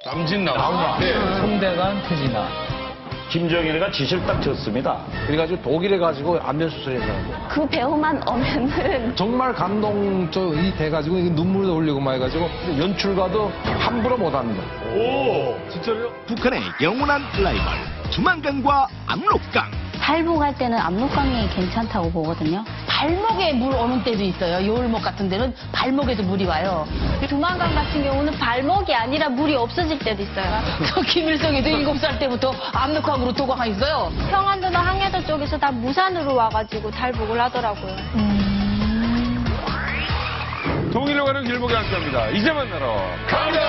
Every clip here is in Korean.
남진 나오나? 네. 송대관, 태진아. 김정일이가 지시를 딱 줬습니다. 그래가지고 독일에 가지고 안면 수술했더라고. 그 배우만 오면은 정말 감동이 돼가지고 눈물도 흘리고 막 해가지고 연출가도 함부로 못합니다. 오, 진짜요? 북한의 영원한 라이벌 두만강과 압록강. 발목할 때는 압록강이 괜찮다고 보거든요. 발목에 물 오는 때도 있어요. 요울목 같은 데는 발목에도 물이 와요. 두만강 같은 경우는 발목이 아니라 물이 없어질 때도 있어요. 저 김일성이도 7살 때부터 압록강으로 도망했어요. 평안도나 항해도 쪽에서 다 무산으로 와가지고 탈북을 하더라고요. 동일로 가는 길목에 함께합니다. 이제 만나러 갑니다.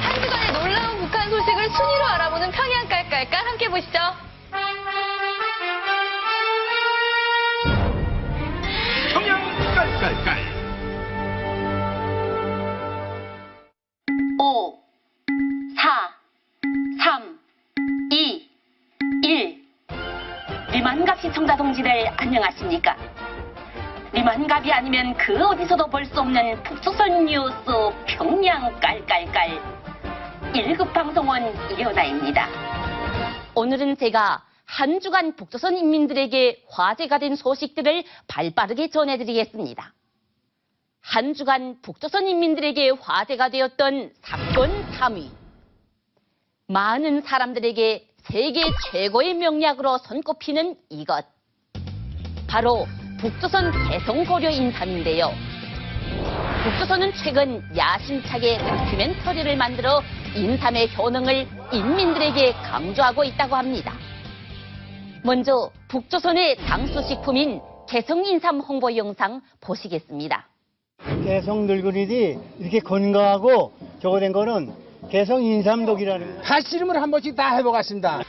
한 주간의 놀라운 북한 소식을 순위로 알아보는 평양 깔깔깔 함께 보시죠. 평양 깔깔깔. 5, 4, 3, 2, 1. 리만갑 시청자 동지들 안녕하십니까? 리만갑이 아니면 그 어디서도 볼 수 없는 북조선 뉴스 평양 깔깔깔 1급 방송원 이효나입니다. 오늘은 제가 한 주간 북조선 인민들에게 화제가 된 소식들을 발빠르게 전해드리겠습니다. 한 주간 북조선 인민들에게 화제가 되었던 사건 3위. 많은 사람들에게 세계 최고의 명약으로 손꼽히는 이것. 바로 북조선 개성고려 인삼인데요. 북조선은 최근 야심차게 다큐멘터리를 만들어 인삼의 효능을 인민들에게 강조하고 있다고 합니다. 먼저 북조선의 당수식품인 개성인삼 홍보 영상 보시겠습니다. 개성 늙은이들이 이렇게 건강하고 저거 된 거는 개성 인삼독이라는 거예요. 팔씨름을 한 번씩 다 해보겠습니다.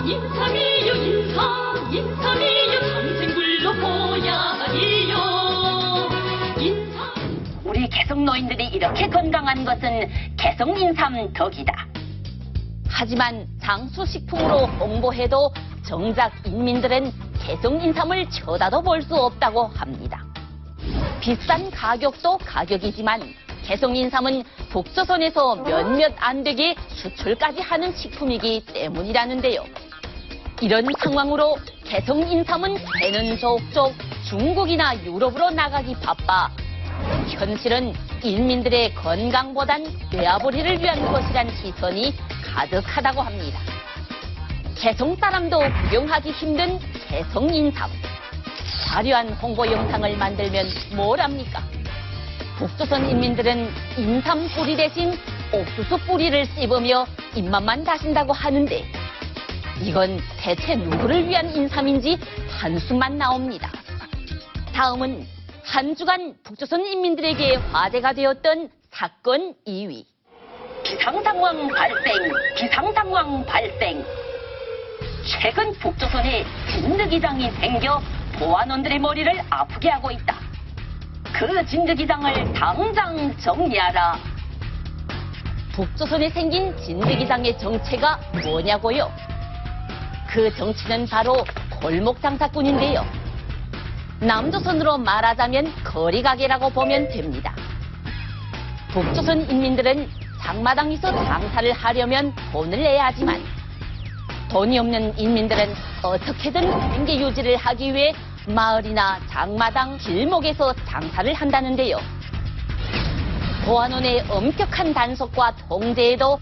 인삼이요 인삼 인삼이요 삼생불로 보야리요 인삼. 우리 개성 노인들이 이렇게 건강한 것은 개성 인삼 덕이다. 하지만 장수식품으로 홍보해도 정작 인민들은 개성 인삼을 쳐다도 볼 수 없다고 합니다. 비싼 가격도 가격이지만 개성 인삼은 북조선에서 몇몇 안 되게 수출까지 하는 식품이기 때문이라는데요. 이런 상황으로 개성 인삼은 배는 족족 중국이나 유럽으로 나가기 바빠 현실은 인민들의 건강보단 뇌아버리를 위한 것이란 시선이 가득하다고 합니다. 개성 사람도 구경하기 힘든 개성 인삼. 화려한 홍보 영상을 만들면 뭘 합니까? 북조선 인민들은 인삼 뿌리 대신 옥수수 뿌리를 씹으며 입맛만 다신다고 하는데 이건 대체 누구를 위한 인삼인지 한숨만 나옵니다. 다음은 한 주간 북조선 인민들에게 화제가 되었던 사건 2위. 비상상황 발생, 비상상황 발생. 최근 북조선에 진드기장이 생겨 보안원들의 머리를 아프게 하고 있다. 그 진드기장을 당장 정리하라. 북조선에 생긴 진드기장의 정체가 뭐냐고요? 그 정체는 바로 골목장사꾼인데요. 남조선으로 말하자면 거리가게라고 보면 됩니다. 북조선 인민들은 장마당에서 장사를 하려면 돈을 내야 하지만 돈이 없는 인민들은 어떻게든 생계 유지를 하기 위해 마을이나 장마당, 길목에서 장사를 한다는데요. 보안원의 엄격한 단속과 통제에도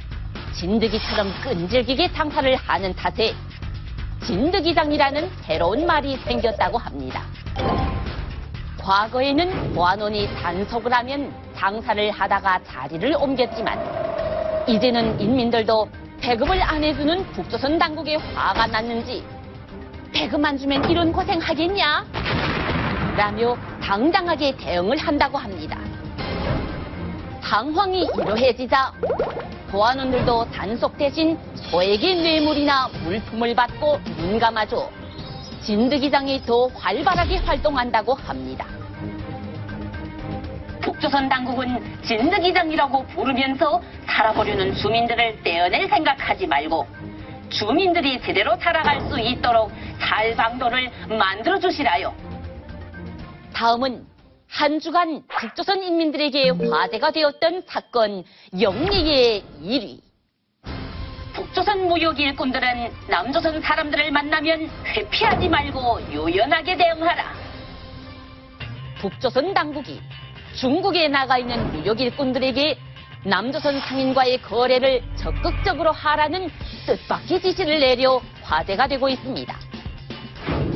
진드기처럼 끈질기게 장사를 하는 탓에 진드기장이라는 새로운 말이 생겼다고 합니다. 과거에는 보안원이 단속을 하면 장사를 하다가 자리를 옮겼지만 이제는 인민들도 배급을 안 해주는 북조선 당국에 화가 났는지 배급 안 주면 이런 고생 하겠냐? 라며 당당하게 대응을 한다고 합니다. 상황이 이러해지자 보안원들도 단속 대신 소에게 뇌물이나 물품을 받고 눈 감아줘 진드기장이 더 활발하게 활동한다고 합니다. 북조선 당국은 진드기장이라고 부르면서 살아보려는 주민들을 떼어낼 생각하지 말고 주민들이 제대로 살아갈 수 있도록 살방도를 만들어주시라요. 다음은 한 주간 북조선 인민들에게 화제가 되었던 사건 영예의 1위. 북조선 무역 일꾼들은 남조선 사람들을 만나면 회피하지 말고 요연하게 대응하라. 북조선 당국이 중국에 나가 있는 무역 일꾼들에게 남조선 상인과의 거래를 적극적으로 하라는 뜻밖의 지시를 내려 화제가 되고 있습니다.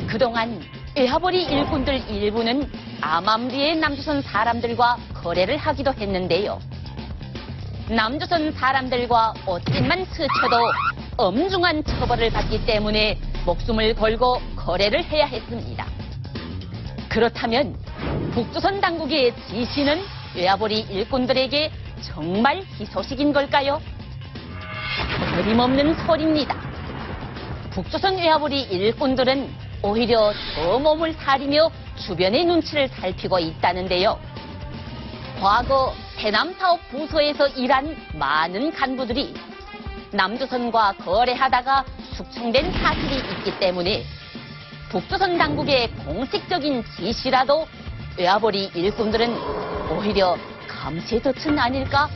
그동안 외화벌이 일꾼들 일부는 암암리의 남조선 사람들과 거래를 하기도 했는데요. 남조선 사람들과 어찌만 스쳐도 엄중한 처벌을 받기 때문에 목숨을 걸고 거래를 해야 했습니다. 그렇다면 북조선 당국의 지시는 외화벌이 일꾼들에게 정말 희소식인 걸까요? 어림없는 소리입니다. 북조선 외화벌이 일꾼들은 오히려 더 몸을 사리며 주변의 눈치를 살피고 있다는데요. 과거 해남사업 부서에서 일한 많은 간부들이 남조선과 거래하다가 숙청된 사실이 있기 때문에 북조선 당국의 공식적인 지시라도 외화벌이 일꾼들은 오히려 감시의 덫은 아닐까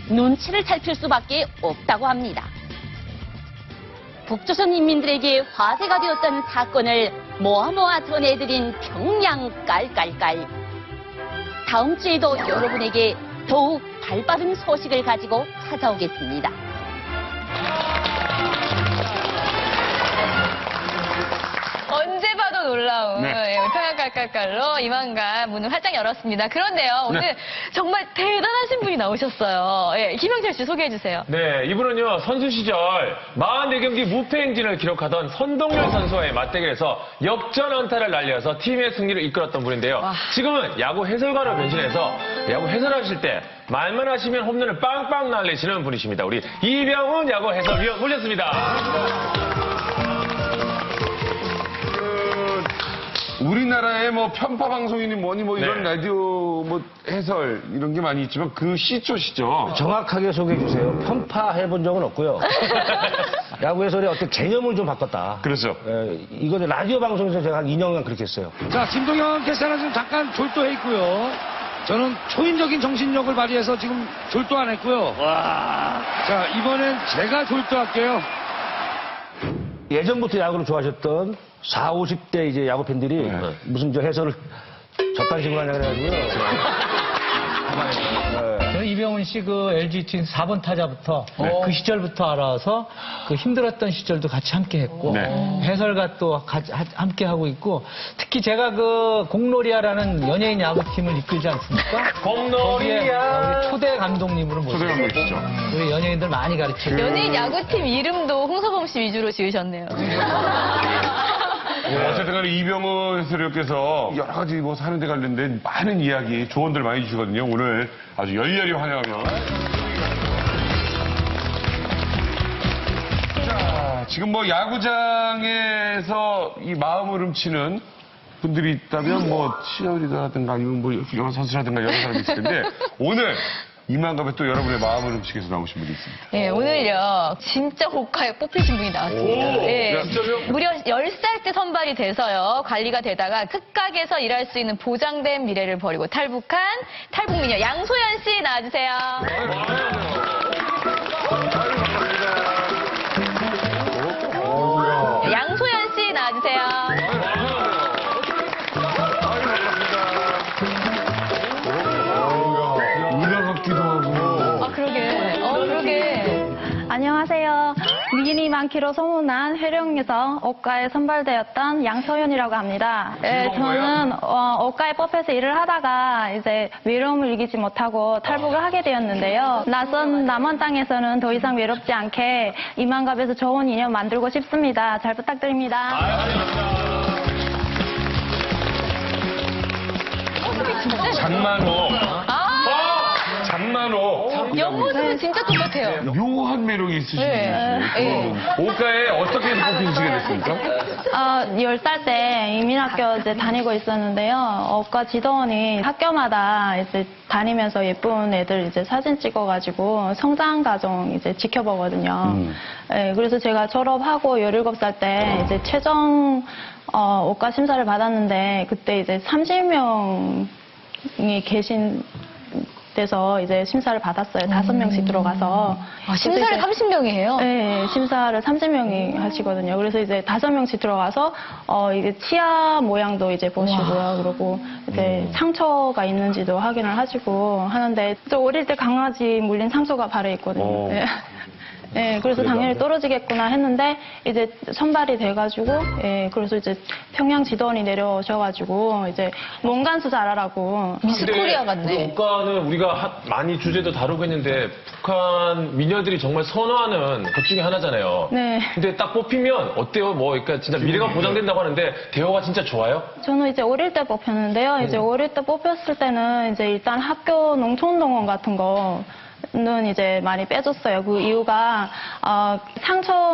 눈치를 살필 수밖에 없다고 합니다. 북조선 인민들에게 화제가 되었던 사건을 모아 전해드린 평양 깔깔깔. 다음 주에도 여러분에게 더욱 발빠른 소식을 가지고 찾아오겠습니다. 언제 봐도 놀라운 평양 깔깔깔로 이만간 문을 활짝 열었습니다. 그런데요, 오늘 정말 대단하신 분이 나오셨어요. 예, 김영철 씨 소개해 주세요. 네, 이분은요, 선수 시절 44경기 무패 행진을 기록하던 선동열 선수와의 맞대결에서 역전 안타를 날려서 팀의 승리를 이끌었던 분인데요. 지금은 야구 해설가로 변신해서 야구 해설하실 때 말만 하시면 홈런을 빵빵 날리시는 분이십니다. 우리 이병훈 야구 해설위원 모셨습니다. 우리나라의 뭐 편파 방송이니 뭐니 뭐 이런 라디오 뭐 해설 이런 게 많이 있지만 그 시초시죠. 정확하게 소개해 주세요. 편파해본 적은 없고요. 야구 해설의 어떤 개념을 좀 바꿨다. 그렇죠. 이거 라디오 방송에서 제가 한 2년간 그렇게 했어요. 자, 김동현 캐스터는 지금 잠깐 졸도해 있고요. 저는 초인적인 정신력을 발휘해서 지금 졸도 안 했고요. 자, 이번엔 제가 졸도할게요. 예전부터 야구를 좋아하셨던 40, 50대 이제 야구 팬들이 무슨 저 해설을 저딴 식으로 하냐 그래가지고요. 저는 이병훈 씨 그 LG 트윈스 4번 타자부터 그 시절부터 알아서 그 힘들었던 시절도 같이 함께 했고 해설가 또 같이 함께 하고 있고 특히 제가 그 공놀이야라는 연예인 야구팀을 이끌지 않습니까? 공놀이야. 우리 초대 감독님으로 모셨어요. 우리 연예인들 많이 가르쳐요. 연예인 야구팀 이름도 홍서범 씨 위주로 지으셨네요. 어쨌든 간에 이병헌 해설위원께서 여러 가지 뭐 사는 데 관련된 많은 이야기, 조언들 많이 주시거든요. 오늘 아주 열렬히 환영하며. 자, 지금 뭐 야구장에서 이 마음을 훔치는 분들이 있다면 뭐 치어리더라든가 아니면 뭐 훌륭한 선수라든가 여러 사람이 있을 텐데 오늘 이만갑에 또 여러분의 마음을 훔치기 위해서 나오신 분이 있습니다. 네, 오늘요, 진짜 고가에 뽑히신 분이 나왔습니다. 네, 무려 10살 때 선발이 돼서요, 관리가 되다가 특각에서 일할 수 있는 보장된 미래를 버리고 탈북한 탈북미녀 양소연 씨 나와주세요. 양소연 씨 나와주세요. 안녕하세요. 미인이 많기로 소문난 회령에서 억가에 선발되었던 양소연이라고 합니다. 네, 저는 억가에 뽑혀서 일을 하다가 이제 외로움을 이기지 못하고 탈북을 하게 되었는데요. 낯선 남원 땅에서는 더 이상 외롭지 않게 이만갑에서 좋은 인연 만들고 싶습니다. 잘 부탁드립니다. 장만호. 장만호. 옆모습은 진짜 똑같아요. 묘한 매력이 있으시네요. 네. 옷가에 어떻게 해서 뽑히시게 됐습니까? 10살 때 이민학교 이제 다니고 있었는데요. 어과 지도원이 학교마다 이제 다니면서 예쁜 애들 이제 사진 찍어가지고 성장 과정 이제 지켜보거든요. 그래서 제가 졸업하고 17살 때 이제 최종 어과 심사를 받았는데 그때 이제 30명이 계신 데서 이제 심사를 받았어요. 5명씩 들어가서. 심사를 30명이 해요? 네, 심사를 30명이 하시거든요. 그래서 이제 5명씩 들어가서 이게 치아 모양도 이제 보시고요. 그리고 이제 상처가 있는지도 확인을 하시고 하는데 저 어릴 때 강아지 물린 상처가 발에 있거든요. 네. 네, 그래서 당연히 떨어지겠구나 했는데 이제 선발이 돼가지고, 그래서 이제 평양 지도원이 내려오셔가지고 이제 몸간수 잘하라고. 미스 코리아 같네. 옷가는 우리가 많이 주제도 다루고 했는데 북한 미녀들이 정말 선호하는 것 중에 하나잖아요. 네. 근데 딱 뽑히면 어때요? 뭐 그러니까 진짜 미래가 보장된다고 하는데 대우가 진짜 좋아요? 저는 이제 어릴 때 뽑혔는데요. 이제 어릴 때 뽑혔을 때는 이제 일단 학교 농촌동원 같은 거는 이제 많이 빼줬어요. 그 이유가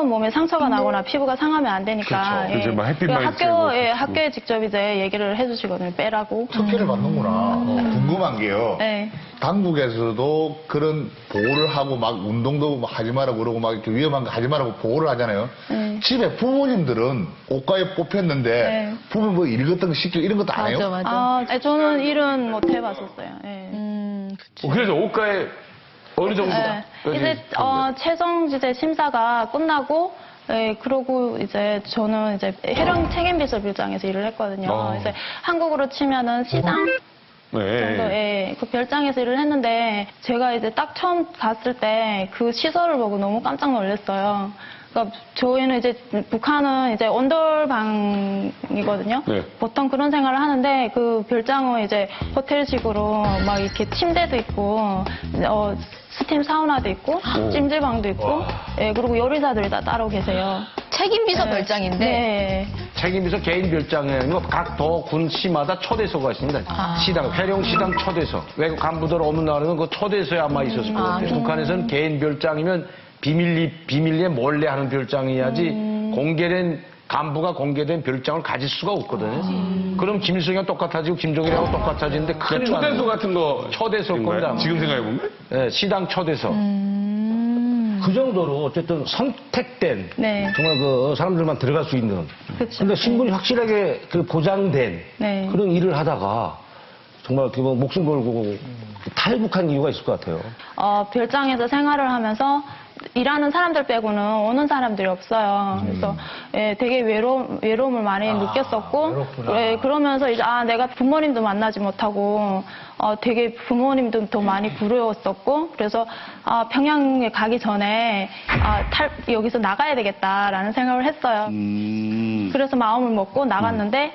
몸에 상처가 나거나 피부가 상하면 안 되니까. 그렇죠. 이제 막 햇빛 많이 학교에 직접 이제 얘기를 해주시거든요. 빼라고. 특혜를 받는구나. 궁금한 게요. 네. 당국에서도 그런 보호를 하고 막 운동도 하지 말라고 그러고 막 이렇게 위험한 거 하지 말라고 보호를 하잖아요. 집에 부모님들은 옷가에 뽑혔는데 부모 뭐 일 같은 거 시키고 이런 것도 안 해요? 맞아. 저는 일은 못 해봤었어요. 네. 그래서 옷가에 어느 정도? 이제 최종 이제 심사가 끝나고 그러고 이제 저는 이제 해령 책임비서별장에서 일을 했거든요. 이제 한국으로 치면은 시당 정도의 그 별장에서 일을 했는데 제가 이제 딱 처음 갔을 때 그 시설을 보고 너무 깜짝 놀랐어요. 그러니까 저희는 이제 북한은 이제 온돌방이거든요. 보통 그런 생활을 하는데 그 별장은 이제 호텔식으로 막 이렇게 침대도 있고 스팀 사우나도 있고 찜질방도 있고 그리고 요리사들이 다 따로 계세요. 책임비서 별장인데. 네. 책임비서 개인 별장에는 각 군 시마다 초대소가 있습니다. 시당, 회령 시당 초대소. 외국 간부들 없는 나라는 그 초대소에 아마 있었을 것 같아요. 북한에서는 개인 별장이면 비밀리에 몰래 하는 별장이어야지 간부가 공개된 별장을 가질 수가 없거든요. 그럼 김일성이랑 똑같아지고 김정일하고 똑같아지는데 큰일 나는 초대소 같은 거 초대소일 겁니다. 지금 생각해보면? 네, 시당 초대소. 음. 그 정도로 어쨌든 선택된 네. 정말 그 사람들만 들어갈 수 있는 근데 신분이 확실하게 그 보장된 네. 그런 일을 하다가 정말 어떻게 보면 목숨 걸고 탈북한 이유가 있을 것 같아요. 별장에서 생활을 하면서 일하는 사람들 빼고는 오는 사람들이 없어요. 그래서 되게 외로움을 많이 느꼈었고, 그러면서 이제 내가 부모님도 만나지 못하고, 되게 부모님도 더 많이 부러웠었고, 그래서 평양에 가기 전에 여기서 나가야 되겠다라는 생각을 했어요. 그래서 마음을 먹고 나갔는데.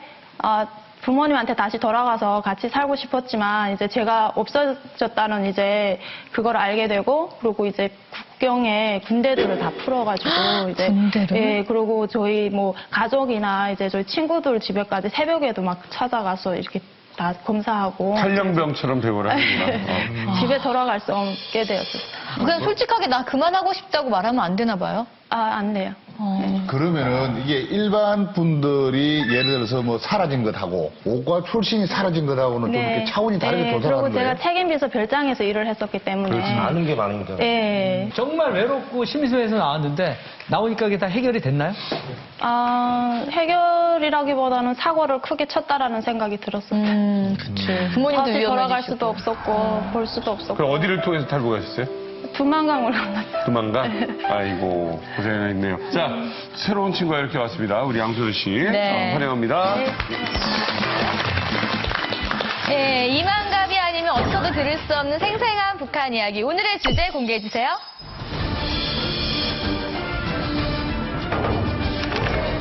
부모님한테 다시 돌아가서 같이 살고 싶었지만 이제 제가 없어졌다는 이제 그걸 알게 되고 그리고 이제 국경에 군대들을 다 풀어가지고 이제 군대를? 그리고 저희 뭐 가족이나 이제 저희 친구들 집에까지 새벽에도 막 찾아가서 이렇게 다 검사하고 탈영병처럼 되고라. 집에 돌아갈 수 없게 되었어요. 그냥 솔직하게 나 그만하고 싶다고 말하면 안 되나 봐요? 안 돼요. 그러면은 이게 일반 분들이 예를 들어서 뭐 사라진 것하고 옷과 출신이 사라진 것하고는 좀 이렇게 차원이 다르게 조사하는 그리고 거예요. 제가 책임비서 별장에서 일을 했었기 때문에 아는 게 많으니까. 정말 외롭고 심심해서 나왔는데 나오니까 이게 다 해결이 됐나요? 해결이라기보다는 사고를 크게 쳤다라는 생각이 들었어요. 그치. 부모님도 다시 위험해지시고. 돌아갈 수도 없었고 볼 수도 없었고. 그럼 어디를 통해서 탈북하셨어요? 두만강으로 만났어요. 두만강? 아이고, 고생했네요. 자, 새로운 친구가 이렇게 왔습니다. 우리 양소연 씨. 네. 환영합니다. 네, 이만갑이 아니면 어쩌도 들을 수 없는 생생한 북한 이야기. 오늘의 주제 공개해주세요.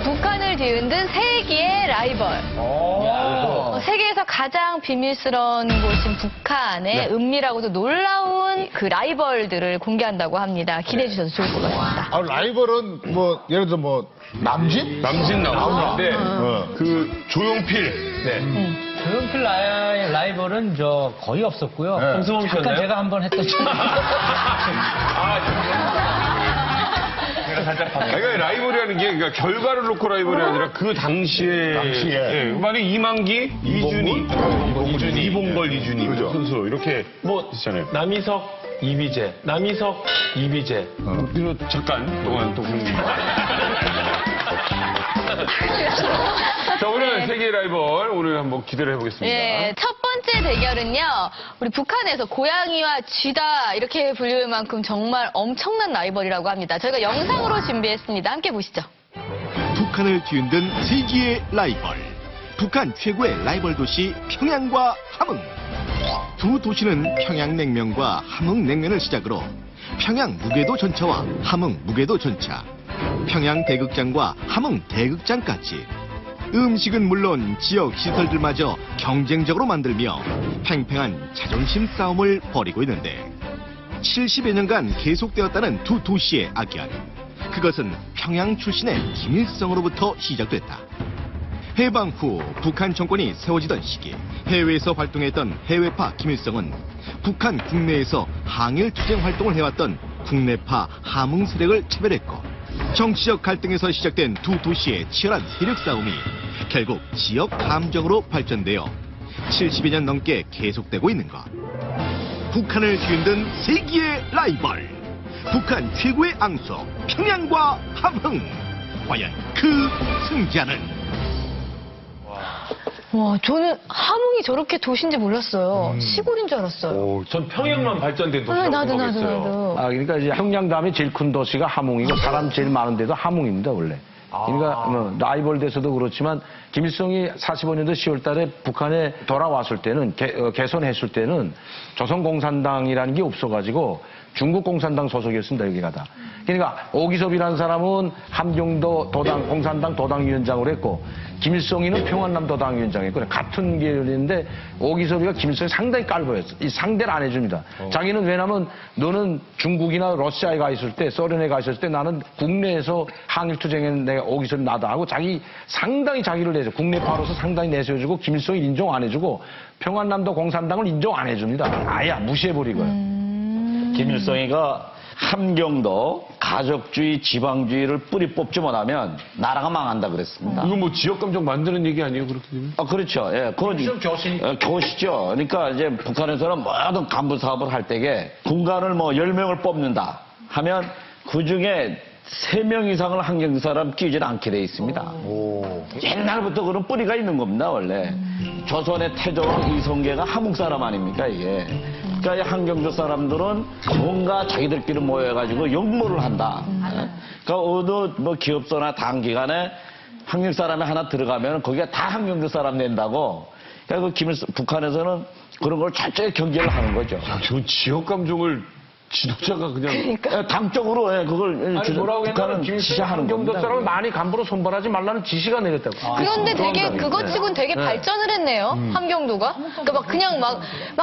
북한을 뒤흔든 세기의 라이벌. 세계에서 가장 비밀스러운 곳인 북한의 은밀하고도 놀라운 그 라이벌들을 공개한다고 합니다. 기대해 주셔서 좋을 것 같습니다. 라이벌은 뭐 예를 들어 뭐 남진? 남진 나오는데 그 조용필 조용필 라이벌은 거의 없었고요. 홍수범 잠깐 씨였나요? 제가 한번 했던 적이 제가 살짝 봤어요. 그러니까 라이벌이라는 게 그러니까 결과를 놓고 라이벌이 아니라 그 당시에 예, 만약 이만기, 이준희, 이봉걸, 이준희 선수 이렇게 뭐 있잖아요. 남희석, 이비재, 남희석, 이비재. 그리고 잠깐 동안 또 그런 자, 오늘 세계 라이벌 오늘 한번 기대를 해보겠습니다. 예, 첫 번째 대결은요, 우리 북한에서 고양이와 쥐다 이렇게 불릴 만큼 정말 엄청난 라이벌이라고 합니다. 저희가 영상으로 준비했습니다. 함께 보시죠. 북한을 뒤흔든 세계의 라이벌. 북한 최고의 라이벌 도시 평양과 함흥. 두 도시는 평양냉면과 함흥냉면을 시작으로 평양 무게도 전차와 함흥 무게도 전차, 평양 대극장과 함흥 대극장까지 음식은 물론 지역 시설들마저 경쟁적으로 만들며 팽팽한 자존심 싸움을 벌이고 있는데 70여 년간 계속되었다는 두 도시의 악연. 그것은 평양 출신의 김일성으로부터 시작됐다. 해방 후 북한 정권이 세워지던 시기 해외에서 활동했던 해외파 김일성은 북한 국내에서 항일 투쟁 활동을 해왔던 국내파 함흥 세력을 차별했고 정치적 갈등에서 시작된 두 도시의 치열한 세력 싸움이 결국 지역 감정으로 발전되어 70여 년 넘게 계속되고 있는 것. 북한을 뒤흔든 세계의 라이벌. 북한 최고의 앙소 평양과 함흥. 과연 그 승자는? 와, 저는 함흥이 저렇게 도시인지 몰랐어요. 시골인 줄 알았어요. 전 평양만 발전된 도시라고 나도. 생각했어요. 그러니까 이제 평양 다음에 제일 큰 도시가 함흥이고 사람 제일 많은 데도 함흥입니다, 원래. 그러니까 라이벌 돼서도 그렇지만 김일성이 45년도 10월 달에 북한에 돌아왔을 때는 개선했을 때는 조선공산당이라는 게 없어가지고 중국 공산당 소속이었습니다, 여기가 다. 그러니까 오기섭이라는 사람은 함경도 공산당 도당위원장을 했고 김일성이는 평안남 도당위원장이었고 같은 계열인데 오기섭이가 김일성이 상당히 깔보였어. 이 상대를 안 해줍니다. 자기는 왜냐면 너는 중국이나 러시아에 가 있을 때 소련에 가 있을 때 나는 국내에서 항일투쟁에 내가 오기섭이 나다 하고 상당히 자기를 내줘. 국내파로서 상당히 내세워주고 김일성이 인정 안 해주고 평안남도 공산당을 인정 안 해줍니다. 아예 무시해버리고요. 김일성이가 함경도 가족주의, 지방주의를 뿌리 뽑지 못하면 나라가 망한다 그랬습니다. 이거 뭐 지역 감정 만드는 얘기 아니에요, 그렇게 되면? 그렇죠. 예, 그건 교시죠. 그러니까 이제 북한에서는 모든 간부 사업을 할 때에 군관을 10명을 뽑는다 하면 그 중에 3명 이상을 함경 사람 끼지 않게 돼 있습니다. 옛날부터 그런 뿌리가 있는 겁니다, 원래. 조선의 태조왕 이성계가 함흥 사람 아닙니까, 이게. 그러니까 함경도 사람들은 뭔가 자기들끼리 모여가지고 역모를 한다. 그러니까 어느 기업소나 단기간에 함경 사람이 하나 들어가면 거기가 다 함경도 사람 낸다고. 그러니까 북한에서는 그런 걸 철저히 경계를 하는 거죠. 야, 저 지역 감정을 지도자가 그냥 당적으로 그걸 북한은 지시하는 함경도 겁니다. 사람을 많이 간부로 손발하지 말라는 지시가 내렸다고. 그런데 되게 그것 치곤 되게 발전을 했네요. 함경도가. 그러니까 그냥 막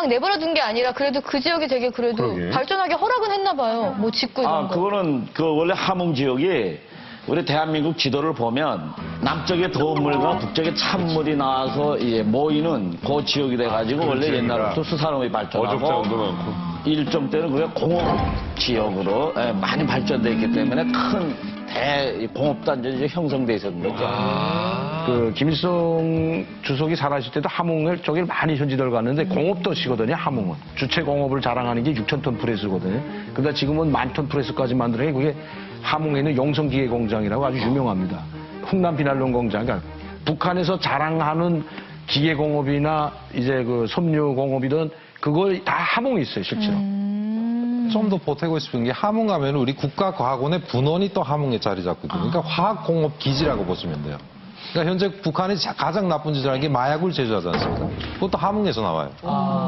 내버려 둔 게 아니라 그래도 그 지역이 되게 그래도 발전하게 허락은 했나 봐요. 뭐 짓고 이런 거. 그거는 원래 함흥 지역이 우리 대한민국 지도를 보면 남쪽에 더운 물과 북쪽에 찬물이 나와서 모이는 그 지역이 돼가지고 원래 옛날부터 수산업이 발전하고 어족장도 많고 일정 때는 그게 공업 지역으로 많이 발전돼 있기 때문에 큰 공업단지가 형성돼 있었던 거죠. 그 김일성 주석이 살아있을 때도 함흥을 쪽에 많이 현지들 갔는데 공업도시거든요, 함흥은. 주체 공업을 자랑하는 게 6,000톤 프레스거든요. 근데 지금은 10,000톤 프레스까지 만드는 게 그게 함흥에 있는 용성기계공장이라고 아주 유명합니다. 훈남 비난론 공장. 그러니까 북한에서 자랑하는 기계공업이나 이제 그 섬유공업이든 그걸 다 함흥에 있어요, 실제로. 좀 더 보태고 싶은 게 함흥 가면 우리 국가과학원의 분원이 또 함흥에 자리 잡거든요. 그러니까 화학공업기지라고 보시면 돼요. 그러니까 현재 북한이 가장 나쁜 짓을 하는 게 마약을 제조하지 않습니까? 그것도 함흥에서 나와요.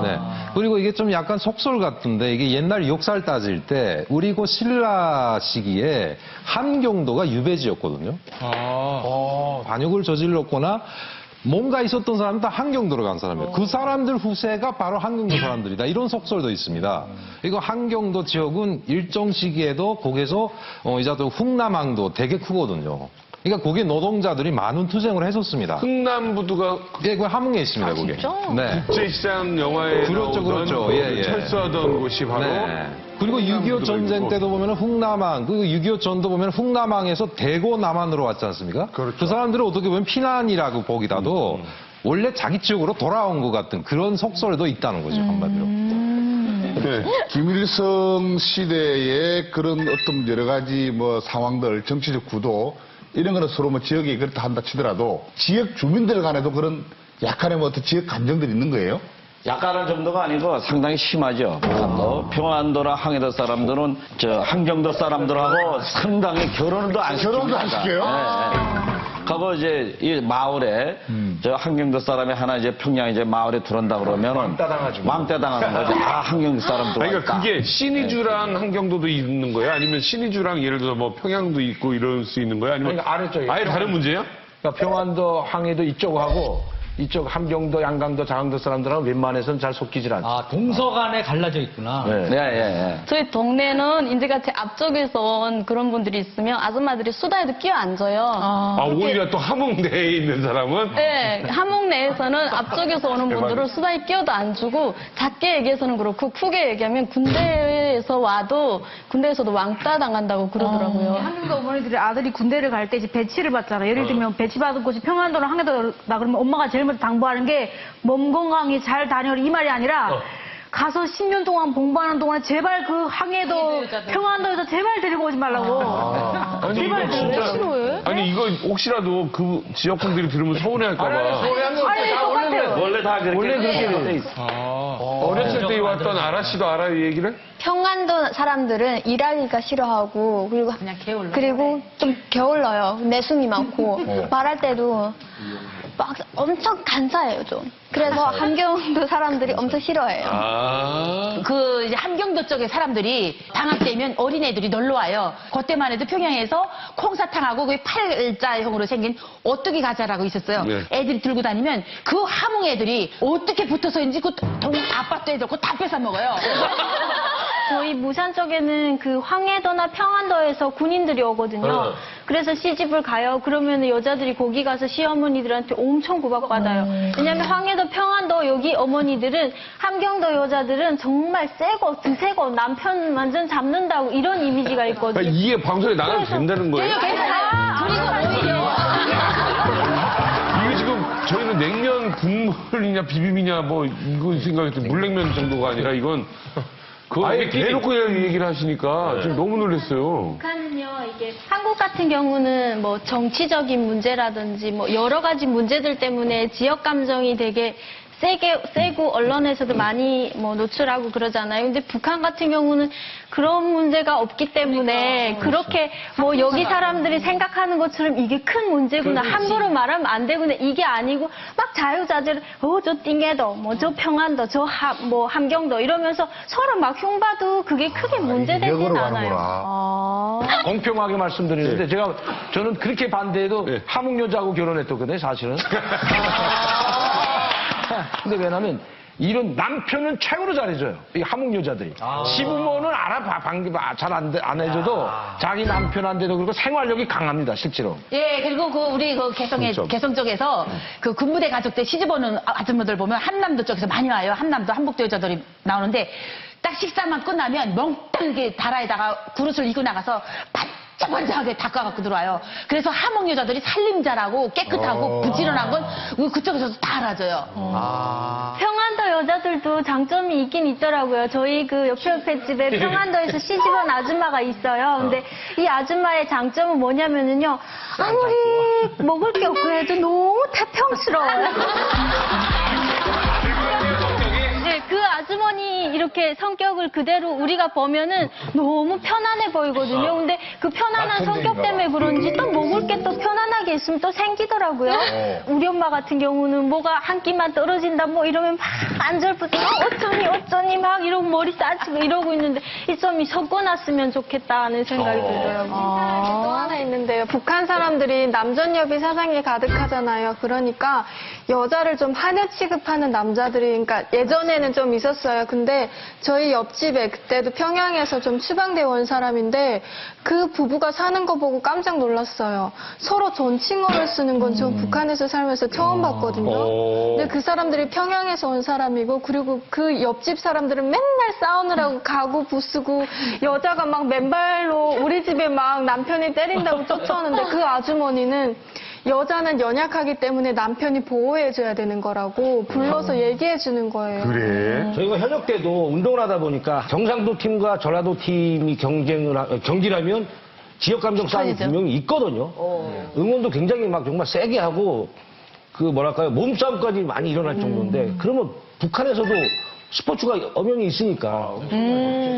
네. 그리고 이게 좀 약간 속설 같은데 이게 옛날 역사를 따질 때 우리 그 신라 시기에 함경도가 유배지였거든요. 반역을 저질렀거나 뭔가 있었던 사람은 다 함경도로 간 사람이에요. 그 사람들 후세가 바로 함경도 사람들이다. 이런 속설도 있습니다. 이거 함경도 지역은 일정 시기에도 거기서 이자도 흉남항도 되게 크거든요. 그러니까 거기에 노동자들이 많은 투쟁을 했었습니다. 흥남부두가 예, 그 함흥에 있습니다, 거기. 네. 국제시장 영화에 그렇죠, 나오던 그렇죠. 예, 예. 철수하던 곳이 바로 네. 그리고 6.25 전쟁 때도 보면 흥남항, 그 6.25 전도 보면 흥남항에서 대구 남한으로 왔지 않습니까? 그 사람들은 어떻게 보면 피난이라고 보기라도 원래 자기 지역으로 돌아온 것 같은 그런 속설도 있다는 거죠, 한마디로. 네, 김일성 시대의 그런 어떤 여러 가지 뭐 상황들, 정치적 구도, 이런 거는 서로 뭐 지역이 그렇다 한다 치더라도 지역 주민들 간에도 그런 약간의 뭐 어떤 지역 감정들이 있는 거예요? 약간은 정도가 아니고 상당히 심하죠. 평안도나 항해도 사람들은 저 한경도 사람들하고 상당히 결혼도 안 시킵니다. 결혼도 안 시켜요? 네. 하고 이제 이 마을에 저 한경도 사람이 하나 이제 평양 이제 마을에 들어온다 그러면은 왕따 당하는 거죠. 아, 한경도 사람 들어왔다. 그러니까 그게 신의주랑 한경도도 있는 거예요? 아니면 신의주랑 예를 들어 뭐 평양도 있고 이럴 수 있는 거예요? 아니면 그러니까 아래쪽에 아예 다른 문제예요? 그러니까 평안도, 항해도 이쪽하고 이쪽 함경도, 양강도, 장항도 사람들하고 웬만해서는 잘 섞이질 않죠. 아, 동서간에 갈라져 있구나. 네, 예. 저희 동네는 인제같이 앞쪽에서 온 그런 분들이 있으면 아줌마들이 수다에도 끼어 앉아요. 오히려 또 함흥내에 있는 사람은? 네, 함흥 내에서는 앞쪽에서 오는 분들은 수다에 끼어도 안 주고 작게 얘기해서는 그렇고 크게 얘기하면 군대에서 와도 군대에서도 왕따 당한다고 그러더라고요. 한국도 어머니들이 아들이 군대를 갈 때 이제 배치를 받잖아요. 예를 들면 배치 받은 곳이 평안도나 항해도다 그러면 엄마가 제일 먼저 당부하는 게 몸 건강히 잘 다녀라 이 말이 아니라 가서 10년 동안 공부하는 동안 제발 그 항해도 평안도에서 제발 데리고 오지 말라고. 아니, 제발 이거 진짜. 싫어해? 아니, 이거 혹시라도 그 지역분들이 들으면 서운해할까봐. 아니 똑같아요. 원래 다 그렇게 돼 있어. 어렸을 때 왔던 아라 씨도 알아요, 이 얘기를? 평안도 사람들은 일하기가 싫어하고 그리고 좀 게을러요. 내숭이 많고 말할 때도 막 엄청 간사해요 좀. 그래서 함경도 사람들이 엄청 싫어해요. 그 이제 함경도 쪽의 사람들이 방학 되면 어린애들이 놀러 와요. 그때만 해도 평양에서 콩사탕하고 그 팔자형으로 생긴 오뚜기 과자라고 있었어요. 네. 애들이 들고 다니면 그 함흥 애들이 어떻게 붙어서인지 그 아빠도 애들 그거 다 뺏어 먹어요. 저희 무산 쪽에는 그 황해도나 평안도에서 군인들이 오거든요. 그래서 시집을 가요. 그러면 여자들이 거기 가서 시어머니들한테 엄청 구박받아요. 왜냐면 황해도, 평안도 여기 어머니들은 함경도 여자들은 정말 세고 드세고 남편 완전 잡는다고 이런 이미지가 있거든요. 이게 방송에 나가도 된다는 거예요? 이거 지금 저희는 냉면 국물이냐 비빔이냐 뭐 이거 생각했더니 물냉면 정도가 아니라 이건 아예 대놓고 얘기를 하시니까 좀 너무 놀랐어요. 북한은요, 이게 한국 같은 경우는 뭐 정치적인 문제라든지 뭐 여러 가지 문제들 때문에 지역 감정이 되게 세고 언론에서도 많이 뭐 노출하고 그러잖아요. 근데 북한 같은 경우는 그런 문제가 없기 때문에 그렇게 뭐 여기 사람들이 생각하는 것처럼 이게 큰 문제구나 함부로 말하면 안 되구나 이게 아니고 막 자유자재로 저 띵해도 뭐 저 평안도 저 뭐 함경도 이러면서 서로 막 흉봐도 그게 크게 문제되진 않아요. 공평하게 말씀드리는데 저는 그렇게 반대해도 함흥 여자하고 결혼했거든요, 사실은. 근데 왜냐면 이런 남편은 최고로 잘해줘요. 이 함흥 여자들이. 시부모는 잘 안 해줘도 자기 남편한테도 그리고 생활력이 강합니다, 실제로. 예, 그리고 우리 개성 쪽에서 그 군부대 가족들 시집 오는 아줌마들 보면 한남도 쪽에서 많이 와요. 한남도 한복도 여자들이 나오는데 딱 식사만 끝나면 멍땅하게 다라에다가 그릇을 이고 나가서 반짝반짝하게 닦아갖고 들어와요. 그래서 함흥 여자들이 살림잘하고 깨끗하고 부지런한 건 그쪽에서도 다 알아줘요. 평안도 여자들도 장점이 있긴 있더라고요. 저희 그 옆에 집에 평안도에서 시집온 아줌마가 있어요. 근데 이 아줌마의 장점은 뭐냐면은요. 아무리 먹을 게 없고 해도 너무 태평스러워요. 네, 그 아주머니 이렇게 성격을 그대로 우리가 보면은 너무 편안해 보이거든요. 근데 그 편안한 성격 때문에 그런지 또 먹을 게 또 편안하게 있으면 또 생기더라고요. 우리 엄마 같은 경우는 뭐가 한 끼만 떨어진다 뭐 이러면 막 안절부터 어쩌니 막 이러고 머리 싸지고 이러고 있는데 이 점이 섞어놨으면 좋겠다는 생각이 들더라고요. 또 하나 있는데요. 북한 사람들이 남전여비 사상이 가득하잖아요. 그러니까 여자를 좀 하늘 취급하는 남자들이 그러니까 예전에는 좀 있었어요. 근데 있는데 저희 옆집에 그때도 평양에서 좀 추방되어 온 사람인데 그 부부가 사는 거 보고 깜짝 놀랐어요. 서로 존칭어를 쓰는 건 전 북한에서 살면서 처음 봤거든요. 근데 그 사람들이 평양에서 온 사람이고 그리고 그 옆집 사람들은 맨날 싸우느라고 가구 부수고 여자가 막 맨발로 우리 집에 막 남편이 때린다고 쫓아오는데 그 아주머니는 여자는 연약하기 때문에 남편이 보호해줘야 되는 거라고 불러서 얘기해주는 거예요. 그래? 저희가 현역 때도 운동을 하다 보니까 경상도 팀과 전라도 팀이 경기라면 지역 감정 싸움이 분명히 있거든요. 응원도 굉장히 막 정말 세게 하고 그 뭐랄까요 몸싸움까지 많이 일어날 정도인데 그러면 북한에서도 스포츠가 엄연히 있으니까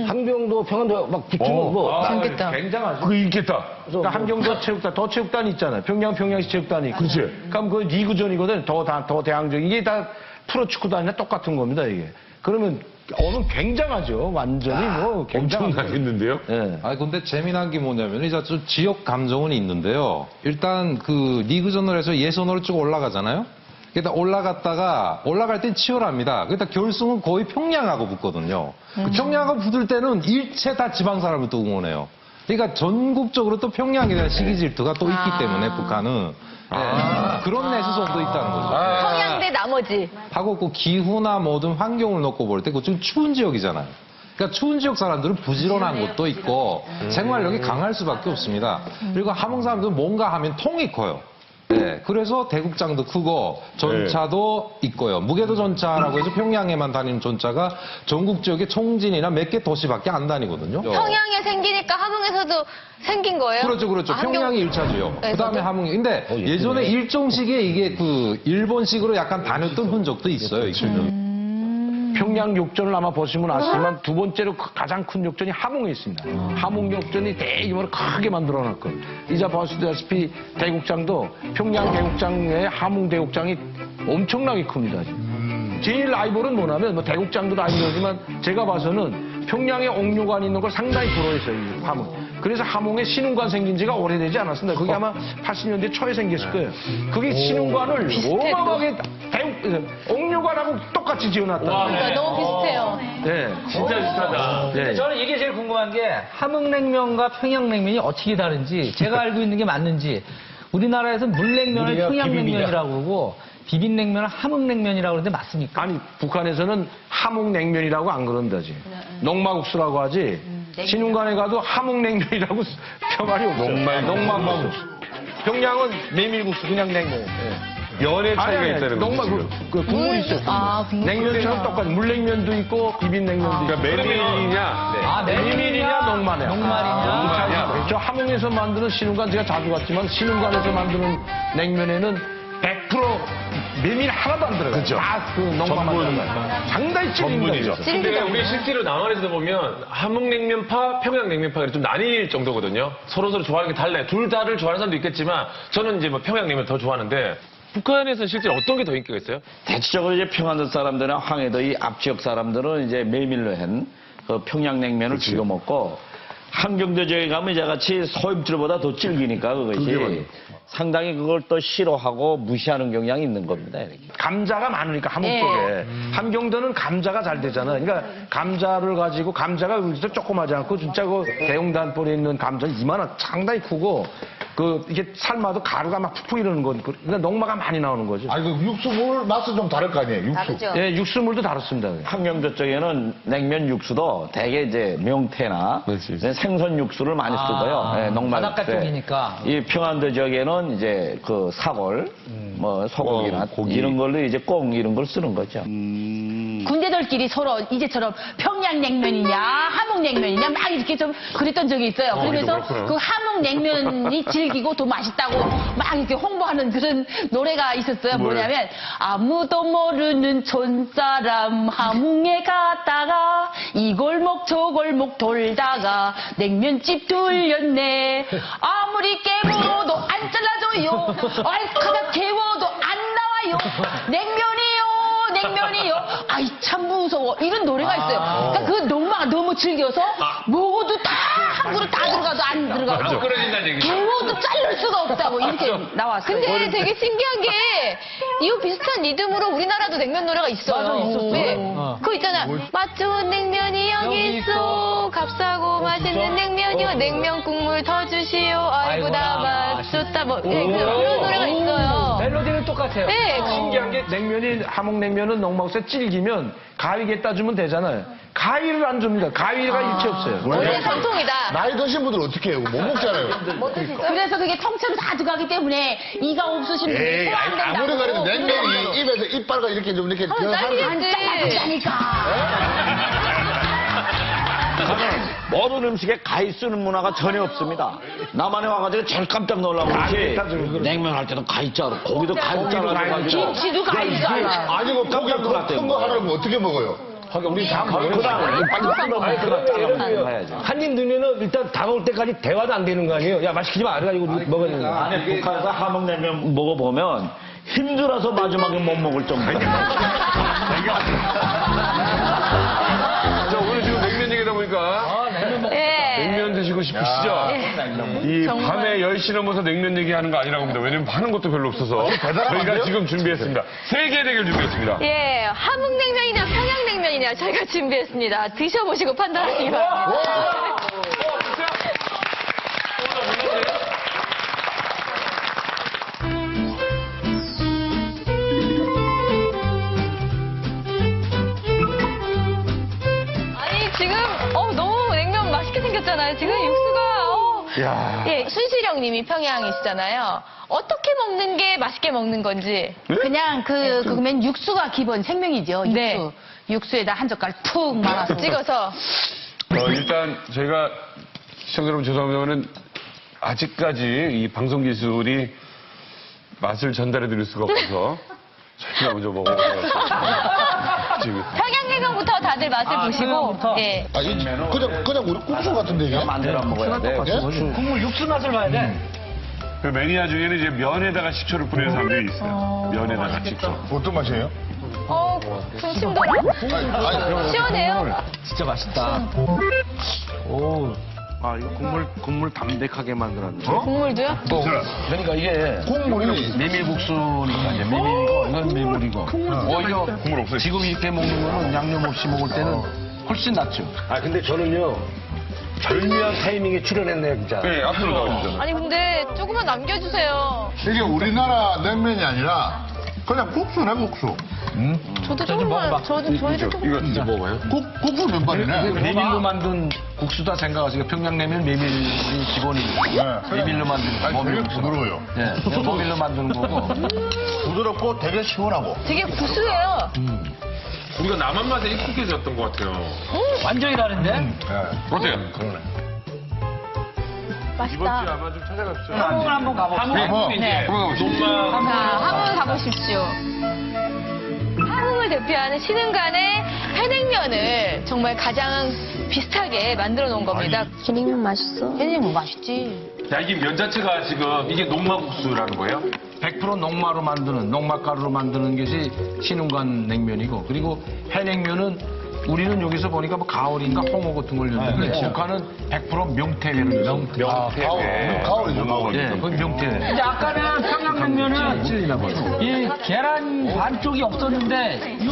함경도 평안도 막 붙으면 뭐 재밌겠다. 굉장하죠. 그거 있겠다. 그러니까 함경도 체육단, 더 체육단이 있잖아요. 평양시 체육단이. 그렇지. 그럼 그 리그전이거든. 더 대항전. 이게 다 프로축구도 아니라 똑같은 겁니다, 이게. 그러면 어느 굉장하죠. 완전히 뭐 엄청나겠는데요? 예. 아 근데 재미난 게 뭐냐면 이제 좀 지역 감정은 있는데요. 일단 그 리그전을 해서 예선으로 쭉 올라가잖아요. 그러니까 올라갈 땐 치열합니다. 그러니까 결승은 거의 평양하고 붙거든요. 그 평양하고 붙을 때는 일체 다 지방 사람을 또 응원해요. 그러니까 전국적으로 또 평양에 대한 시기 질투가 또 있기 때문에 북한은 그런 내수성도 있다는 거죠. 평양 대 나머지. 하고 그 기후나 모든 환경을 놓고 볼 때 그좀 추운 지역이잖아요. 그러니까 추운 지역 사람들은 부지런한 것도 있고 생활력이 강할 수밖에 없습니다. 그리고 함흥 사람들은 뭔가 하면 통이 커요. 네, 그래서 대국장도 크고 전차도 있고요. 무게도 전차라고 해서 평양에만 다니는 전차가 전국 지역의 총진이나 몇 개 도시밖에 안 다니거든요. 평양에 생기니까 함흥에서도 생긴 거예요? 그렇죠. 평양이 1차지요. 네, 그다음에 함흥이. 근데 예전에 일종 시기에 이게 그 일본식으로 약간 다녔던 흔적도 있어요. 이거는. 평양 욕전을 아마 보시면 아시지만 두 번째로 가장 큰 욕전이 함흥에 있습니다. 함흥 욕전이 대규모로 크게 만들어놨고 이제 보시다시피 대국장도 평양 대국장의 함흥 대국장이 엄청나게 큽니다. 제일 라이벌은 뭐냐면 뭐 대국장도 라이벌이지만 제가 봐서는 평양에 옥류관이 있는 걸 상당히 부러워했어요. 이 함흥. 그래서 함흥에 신흥관 생긴 지가 오래되지 않았습니다. 그게 아마 80년대 초에 생겼을 거예요. 그게 신흥관을 어마어마하게 옥류관하고 똑같이 지어놨다. 너무 비슷해요. 네. 진짜 비슷하다. 근데 저는 이게 제일 궁금한 게 함흥냉면과 평양냉면이 어떻게 다른지 제가 알고 있는 게 맞는지 우리나라에서 물냉면을 평양냉면이라고 그러고 비빔냉면을 함흥냉면이라고 그러는데 맞습니까? 아니 북한에서는 함흥냉면이라고 안 그런다지. 농마국수라고 하지. 신흥관에 가도 함흥냉면이라고 표말이 없어요. 농마국수. 평양은 메밀국수 그냥 냉면. 연의 차이가 있다는 거죠. 그 국물이 있어요. 냉면처럼 똑같이 물냉면도 있고 비빔냉면도 있고. 그러니까 메밀이냐, 메밀이냐 농마냐. 농마냐. 저 함흥에서 만드는 신흥관 제가 자주 갔지만 신흥관에서 만드는 냉면에는 100% 메밀 하나도 안 들어가요. 그렇죠. 다그 농마만 들어가요. 상당히 전문이죠. 근데 우리 실제로 남한에서 보면 함흥냉면파, 평양냉면파 좀 나뉠 정도거든요. 서로 좋아하는 게 달라요. 둘 다를 좋아하는 사람도 있겠지만 저는 이제 뭐 평양냉면 더 좋아하는데 북한에서 실제 어떤 게 더 인기가 있어요? 대체적으로 이제 평안도 사람들이나 황해도 이 앞지역 사람들은 이제 메밀로 한 그 평양냉면을 즐겨 먹고 함경도 지역에 가면 이제같이 소입질보다 더 질기니까 그것이 상당히 그걸 또 싫어하고 무시하는 경향이 있는 겁니다. 이렇게. 감자가 많으니까 함흥 쪽에 함경도는 감자가 잘 되잖아요. 그러니까 감자를 가지고 감자가 여기서 조그마지 않고 진짜 그 대용단볼에 있는 감자는 이만한 상당히 크고 그 이게 삶아도 가루가 막 푹푹 이러는 건 그러니까 농마가 많이 나오는 거죠. 아니 그 육수물 맛은 좀 다를 거 아니에요? 육수. 다르죠. 예, 육수물도 다릅니다. 함경도 쪽에는 냉면 육수도 대개 이제 명태나 생선 육수를 많이 쓰고요. 네, 농막 바닷가 쪽이니까. 이 평안도 지역에는 이제 그 사골, 뭐 소고기나 이런 걸로 이제 꽁 이런 걸 쓰는 거죠. 군대들끼리 서로 이제처럼 평양냉면이냐 함흥냉면이냐 막 이렇게 좀 그랬던 적이 있어요. 그래서 그 함흥냉면이 질기고 더 맛있다고 막 이렇게 홍보하는 그런 노래가 있었어요. 뭐냐면 아무도 모르는 촌사람 함흥에 갔다가 이 골목 저 골목 돌다가 냉면집 들렸네. 아무리 깨워도 안 잘라줘요. 얼카가 깨워도 안 나와요. 냉면이요. 아이 참 무서워. 이런 노래가 있어요. 그러니까 그 농마가 너무 즐겨서 먹어도 다 한 그릇 다 들어가도 안 들어가고 안 끓어진다는 얘기죠. 개모도 자를 수가 없다고 이렇게 나왔어요. 근데 되게 신기한 게 이 비슷한 리듬으로 우리나라도 냉면 노래가 있어요. 맞아, 있었어. 네. 그거 있잖아. 맛 좋은 냉면이 여기 있어. 값싸고 맛있는 냉면이요. 냉면 국물 더 주시오. 아이고 나맛 좋다. 뭐 네, 그런 노래가 있어요. 멜로디는 똑같아요. 네. 신기한 게 냉면이 함흥냉면은 농막에서 찔기면 가위 갖다 주면 되잖아요. 가위를 안 줍니다. 가위가 일체 없어요. 원래 전통이다. 나이 드신 분들 어떻게 해요? 못 먹잖아요. 그래서 그게 통째로 다 들어가기 때문에 이가 없으신 분들이 에이, 소화안 된다고. 아무리 그래도 냉면이 입에서 이빨과 이렇게 좀 이렇게 딸기겠지. 모든 음식에 가위 쓰는 문화가 전혀 없습니다. 남한에 와가지고 제일 깜짝 놀라고 그렇지. 냉면 할 때도 가위자로, 고기도 가위자로 해가지고. 김치도 가위자로. 아니, 그 고기 큰거 하려면 어떻게 먹어요? 우리 다 한입 넣으면은 일단 다 먹을 때까지 대화도 안 되는 거 아니에요? 야, 맛있게 좀 알아가지고 먹어야 되는 거야. 아니, 북한에서 함흥냉면 먹어보면 힘들어서 마지막에 못 먹을 정도입니다. 자, 오늘 지금 냉면 얘기다 보니까 냉면 드시고 싶으시죠? 이 정말. 밤에 10시 넘어서 냉면 얘기하는 거 아니라고 합니다. 왜냐면 하는 것도 별로 없어서 저희가 지금 준비했습니다. 세계 대결 준비했습니다. 예, 함흥냉면이냐 평양냉면이냐 저희가 준비했습니다. 드셔보시고 판단하시기 바랍니다. 아니 지금 너무 냉면 맛있게 생겼잖아요. 지금 육수가 예, 순실영님이 평양이시잖아요. 어떻게 먹는 게 맛있게 먹는 건지. 그냥 그러면 육수가 기본 생명이죠. 육수. 네. 육수에다 한 젓갈 푹 말아서. 찍어서. 일단 저희가 시청자 여러분 죄송합니다만은 아직까지 이 방송 기술이 맛을 전달해 드릴 수가 없어서 저희가 먼저 먹어보도록 하겠습니다. 지금. 평양냉면부터 다들 맛을 보시고. 예. 그냥 우리 국수 같은데, 이게? 만들어 먹어야 돼. 국물 육수 맛을 봐야 돼. 그 매니아 중에는 이제 면에다가 식초를 뿌리는 사람들이 있어요. 면에다가 식초. 어떤 맛이에요? 좀 심더라. 시원해요. 진짜 맛있다. 오. 아, 이거 국물 담백하게 만들었네. 국물도요? 그러니까 이게 국물이 메밀국수니까 이제 메밀이고 이건 메밀이고. 오히려 국물 없어요. 지금 이렇게 먹는 거는 양념 없이 먹을 때는 훨씬 낫죠. 아, 근데 저는요. 절묘한 타이밍에 출연했네요, 진짜. 네, 앞으로 나오죠. 아니 근데 조금만 남겨주세요. 이게 우리나라 냉면이 아니라 그냥 국수네, 국수. 저도 조금만. 저희도 조금. 이거 진짜 먹어봐요. 국수 면발이네. 메밀로 만든 국수다 생각하시고 평양냉면 메밀이 기본이고 메밀로 만든 아니, 되게 부드러워요. 네, 메밀로 만드는 거고. 부드럽고 되게 시원하고. 되게 구수해요. 우리가 남한 맛에 익숙해졌던 것 같아요. 완전히 다른데? 어때요? 그러네. 이번 주에 맛있다. 아마 좀 찾아갑시다. 한국을 한번 가봅시다. 한국 이제 농막 자, 함흥 가보십시오. 함흥을 대표하는 신흥간의 해냉면을 정말 가장 비슷하게 만들어 놓은 겁니다. 해냉면 맛있어. 해냉면 맛있지. 야, 이게 면 자체가 지금 이게 농마국수라는 거예요? 100% 농마로 만드는 농마가루로 만드는 것이 신흥관 냉면이고 그리고 해냉면은 우리는 여기서 보니까 뭐 가을인가 홍어 같은 걸 넣는데 북한은 100% 명태회를 넣어요. 가을이죠. 예, 그 명태회. 근데 아까는 평양냉면은 이 계란 반쪽이 없었는데 이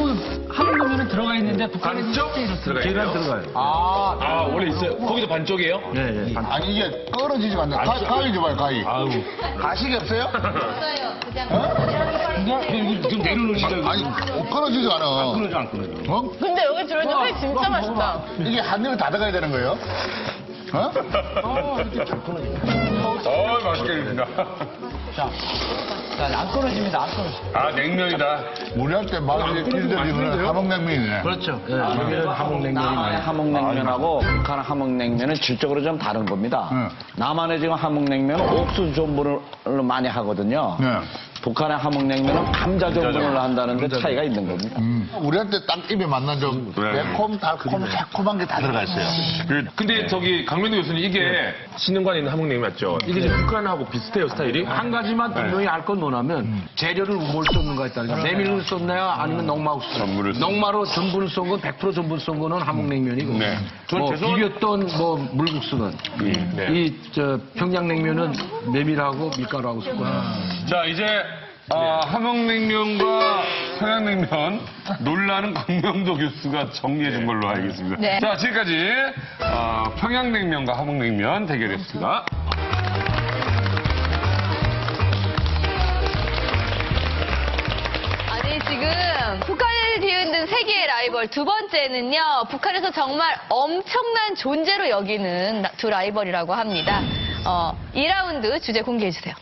함흥냉면은 들어가 있는데 북한은 반쪽? 들어가 있네요. 계란 들어가요. 아, 원래 있어요? 거기도 반쪽이에요? 예, 예. 아니, 이게 떨어지지가 않네. 가위 줘봐요, 가위. 가식이 없어요? 없어요. 그냥. 좀 내려놓으시죠. 아니, 끊어지지가 않아. 끊어져, 안 끊어져. 어? 근데 여기 들어있는 회 진짜 맛있다. 이게 한 입에 다 들어가야 되는 거예요? 어? 맛있게 드립니다. 안 끊어집니다, 안 끊어져. 아, 냉면이다. 무리할 때 마을에 길들이면 함흥냉면이네. 그렇죠. 예, 여기는 함흥냉면이 많이. 남한의 함흥냉면하고 북한 함흥냉면은 질적으로 좀 다른 겁니다. 남한의 지금 함흥냉면은 옥수수 전분을 많이 하거든요. 네. 북한의 함흥냉면은 감자 전분을 한다는데 차이가 있는 겁니다. 우리한테 딱 입에 맞는 좀 매콤, 달콤, 새콤한 게 다 들어가 있어요. 근데 저기 강민도 교수님 이게 신흥관에 있는 함흥냉면 맞죠? 이게 지금 북한하고 비슷해요 스타일이? 한 가지만 분명히 알 건 뭐냐면 재료를 뭘 썼는가 했다는 거예요. 메밀을 썼나요? 아니면 녹마를 썼나요? 녹마로 전분을 쏜 건 100% 전분 쏜 거는 함흥냉면이고 뭐 비볐던 뭐 물국수는 이 저 평양냉면은 메밀하고 밀가루하고 섞어. 자, 이제 함흥냉면과 평양냉면 논란은 강명도 교수가 정리해 준 걸로 알겠습니다. 네. 자, 지금까지 평양냉면과 함흥냉면 대결했습니다. 아니 지금 북한을 뒤흔든 세계의 라이벌 두 번째는요. 북한에서 정말 엄청난 존재로 여기는 두 라이벌이라고 합니다. 2라운드 주제 공개해주세요.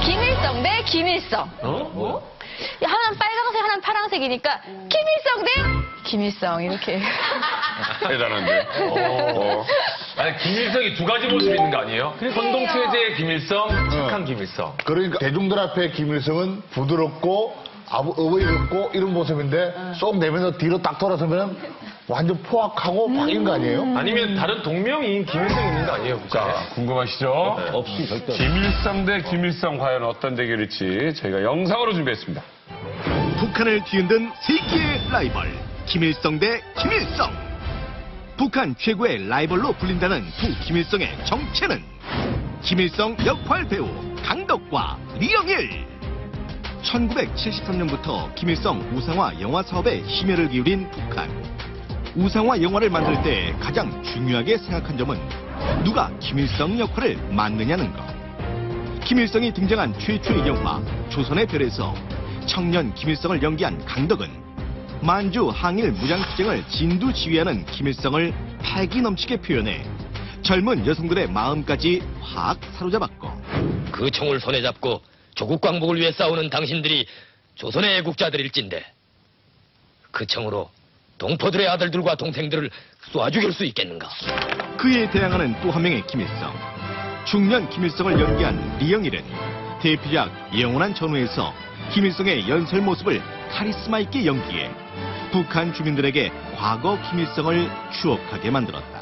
김일성 대 김일성. 하나는 빨강색, 하나는 파란색이니까 김일성 대 김일성 이렇게. 대단한데. 아니 김일성이 두 가지 모습이 있는 거 아니에요? 선동체제의 김일성, 착한 김일성. 그러니까 대중들 앞에 김일성은 부드럽고 어버이롭고 이런 모습인데 쏙 내면서 뒤로 딱 돌아서면 완전 포악하고 막 이런 거 아니에요? 아니면 다른 동명이인 김일성이 있는 거 아니에요? 자, 궁금하시죠? 없이 절대 김일성 대 김일성 과연 어떤 대결일지 저희가 영상으로 준비했습니다. 북한을 뒤흔든 세계의 라이벌 김일성 대 김일성. 북한 최고의 라이벌로 불린다는 두 김일성의 정체는 김일성 역할 배우 강덕과 리영일. 1973년부터 김일성 우상화 영화 사업에 심혈을 기울인 북한. 우상화 영화를 만들 때 가장 중요하게 생각한 점은 누가 김일성 역할을 맡느냐는 것. 김일성이 등장한 최초의 영화 조선의 별에서 청년 김일성을 연기한 강덕은 만주 항일 무장투쟁을 진두지휘하는 김일성을 패기 넘치게 표현해 젊은 여성들의 마음까지 확 사로잡았고, 그 총을 손에 잡고 조국 광복을 위해 싸우는 당신들이 조선의 애국자들일진데 그 총으로 동포들의 아들들과 동생들을 쏴 죽일 수 있겠는가? 그에 대항하는 또 한 명의 김일성. 중년 김일성을 연기한 리영일은 대표작 영원한 전후에서 김일성의 연설 모습을 카리스마 있게 연기해 북한 주민들에게 과거 김일성을 추억하게 만들었다.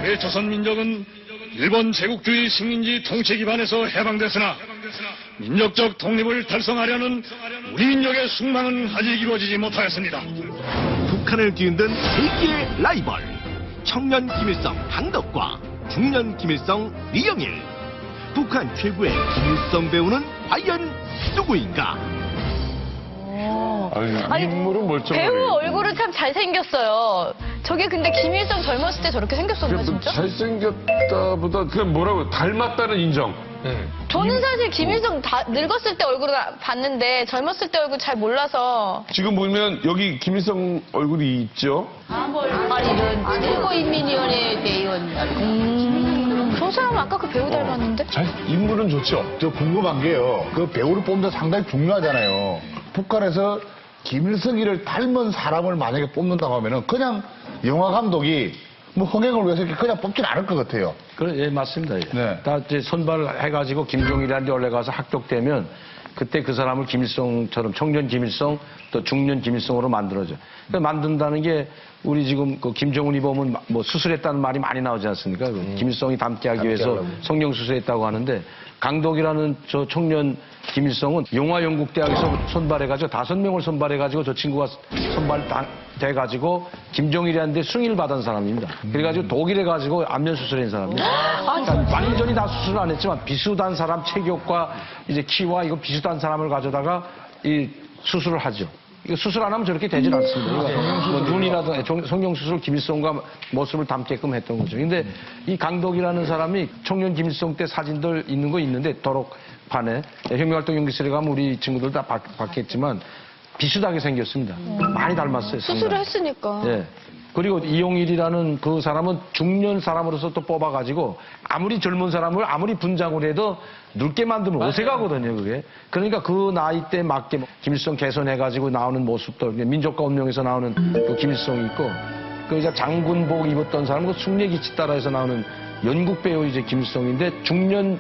우리 조선민족은 일본 제국주의 식민지 통치 기반에서 해방됐으나 민족적 독립을 달성하려는 우리 민족의 숙망은 아직 이루어지지 못하였습니다. 북한을 뒤흔든 세계의 라이벌 청년 김일성 강덕과 중년 김일성 리영일. 북한 최고의 김일성 배우는 과연 누구인가? 아니, 인물은 멀쩡하네. 배우 얼굴은 참 잘생겼어요. 저게 근데 김일성 젊었을 때 저렇게 생겼었나 진짜? 잘생겼다보다 그냥 뭐라고 닮았다는 인정. 저는 사실 김일성 늙었을 때 얼굴을 봤는데 젊었을 때 얼굴 잘 몰라서. 지금 보면 여기 김일성 얼굴이 있죠? 이런 최고인민위원회 대의원. 저 사람 아까 그 배우 닮았는데? 인물은 좋죠. 저 궁금한 게요. 그 배우를 뽑는 데 상당히 중요하잖아요. 북한에서 김일성이를 닮은 사람을 만약에 뽑는다고 하면은 그냥 영화 감독이 뭐 흥행을 위해서 이렇게 그냥 뽑진 않을 것 같아요. 그래, 예, 맞습니다. 예. 네. 다 이제 선발해가지고 김종일한테 올라가서 합격되면 그때 그 사람을 김일성처럼 청년 김일성 또 중년 김일성으로 만들어줘. 그러니까 만든다는 게 우리 지금 그 김정은이 보면 뭐 수술했다는 말이 많이 나오지 않습니까? 김일성이 닮게 하기 위해서 성령 수술했다고 하는데 강덕이라는 저 청년 김일성은 영화연극대학에서 선발해가지고 5명을 선발해가지고 저 친구가 선발돼가지고 김정일한테 승인을 받은 사람입니다. 그래가지고 독일에 가지고 안면 수술한 사람입니다. 그러니까 완전히 다 수술을 안 했지만 비슷한 사람 체격과 이제 키와 이거 비슷한 사람을 가져다가 이 수술을 하죠. 이거 수술 안 하면 저렇게 되질 않습니다. 뭐 눈이라든가 성형수술 김일성과 모습을 담게끔 했던 거죠. 근데 이 강덕이라는 사람이 청년 김일성 때 사진들 있는 거 있는데 도록판에 혁명활동 연기실에 가면 우리 친구들 다 봤겠지만 비슷하게 생겼습니다. 많이 닮았어요. 수술을 했으니까. 예. 그리고 이용일이라는 그 사람은 중년 사람으로서 또 뽑아가지고 아무리 젊은 사람을 아무리 분장을 해도 늙게 만들면 어색하거든요, 그게. 그러니까 그 나이대에 맞게 김일성 개선해가지고 나오는 모습도 민족과 운명에서 나오는 그 김일성이 있고 그 이제 장군복 입었던 사람은 그 숭례기치 따라해서 나오는 연극 배우 이제 김일성인데 중년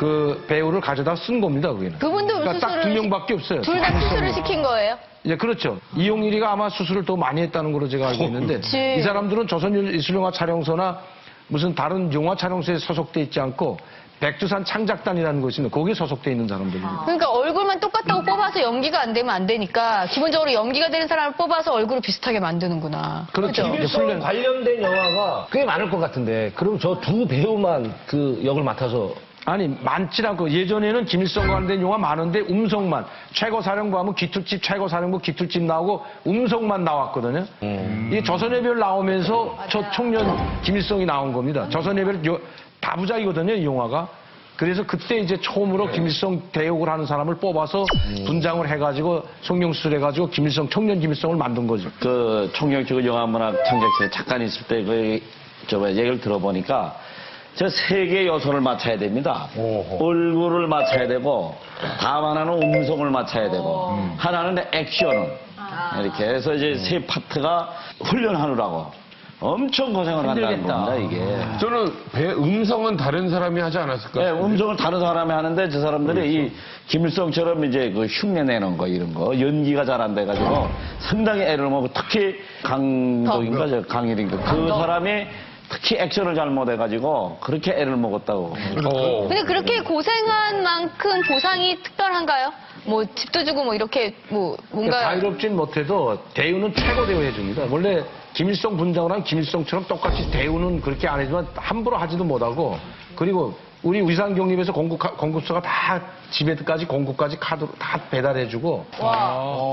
그 배우를 가져다 쓴 겁니다, 그게는. 그분도 그러니까 딱 2명밖에 없어요. 둘 다 수술을 시킨 거예요? 예, 그렇죠. 이용일이가 아마 수술을 더 많이 했다는 걸로 제가 알고 있는데 그치. 이 사람들은 조선예술영화 촬영소나 무슨 다른 영화 촬영소에 소속돼 있지 않고 백두산 창작단이라는 것이 있는데 거기에 소속돼 있는 사람들입니다. 그러니까 얼굴만 똑같다고 뽑아서 연기가 안 되면 안 되니까 기본적으로 연기가 되는 사람을 뽑아서 얼굴을 비슷하게 만드는구나. 그렇죠. 김일성 관련된 영화가 꽤 많을 것 같은데 그럼 저 두 배우만 그 역을 맡아서 아니 많지 않고 예전에는 김일성과 관련된 영화 많은데 음성만 최고사령부 하면 기틀집 최고사령부 기틀집 나오고 음성만 나왔거든요. 이게 조선의 별 나오면서 저 청년 김일성이 나온 겁니다. 조선의 별 다부작이거든요, 이 영화가. 그래서 그때 이제 처음으로 김일성 대역을 하는 사람을 뽑아서 분장을 해가지고 성형수술 해가지고 김일성 청년 김일성을 만든 거죠. 그 총영치고 영화문학 창작실에 잠깐 있을 때 그 얘기를 들어보니까 저 세 개의 요소를 맞춰야 됩니다. 얼굴을 맞춰야 되고 다음 하나는 음성을 맞춰야 되고 하나는 액션을 이렇게 해서 이제 세 파트가 훈련하느라고 엄청 고생을 한다는 겁니다, 이게. 저는 음성은 다른 사람이 하지 않았을까? 네, 음성은 다른 사람이 하는데 저 사람들이 이 김일성처럼 이제 그 흉내 내는 거 이런 거 연기가 잘 안 돼가지고 상당히 애를 먹고 특히 강덕인가 저 강일인가 그 사람이 특히 액션을 잘 못해가지고 그렇게 애를 먹었다고. 근데 그렇게 고생한 만큼 보상이 특별한가요? 뭐 집도 주고 뭐 이렇게 뭐 뭔가 자유롭진 못해도 대우는 최고 대우 해줍니다. 원래 김일성 분장을 한 김일성처럼 똑같이 대우는 그렇게 안 해주면 함부로 하지도 못하고 그리고 우리 위상경립에서 공급소가 다 집에까지 공급까지 카드로 다 배달해주고.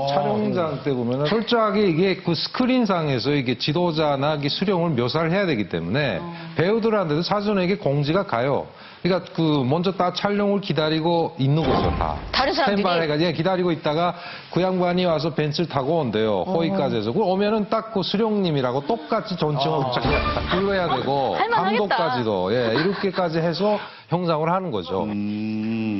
촬영장 때 보면 철저하게 이게 그 스크린상에서 이게 지도자나 이게 수령을 묘사를 해야 되기 때문에 배우들한테도 사전에 이게 공지가 가요. 그러니까 그 먼저 다 촬영을 기다리고 있는 거죠, 다. 다른 사람들이? 스탠바이 해가지고 기다리고 있다가 그 양반이 와서 벤츠를 타고 온대요. 호의까지 해서. 그 오면은 딱 그 수령님이라고 똑같이 존칭을 불러야 되고 할만하겠다. 감독까지도 예, 이렇게까지 해서 형상을 하는 거죠.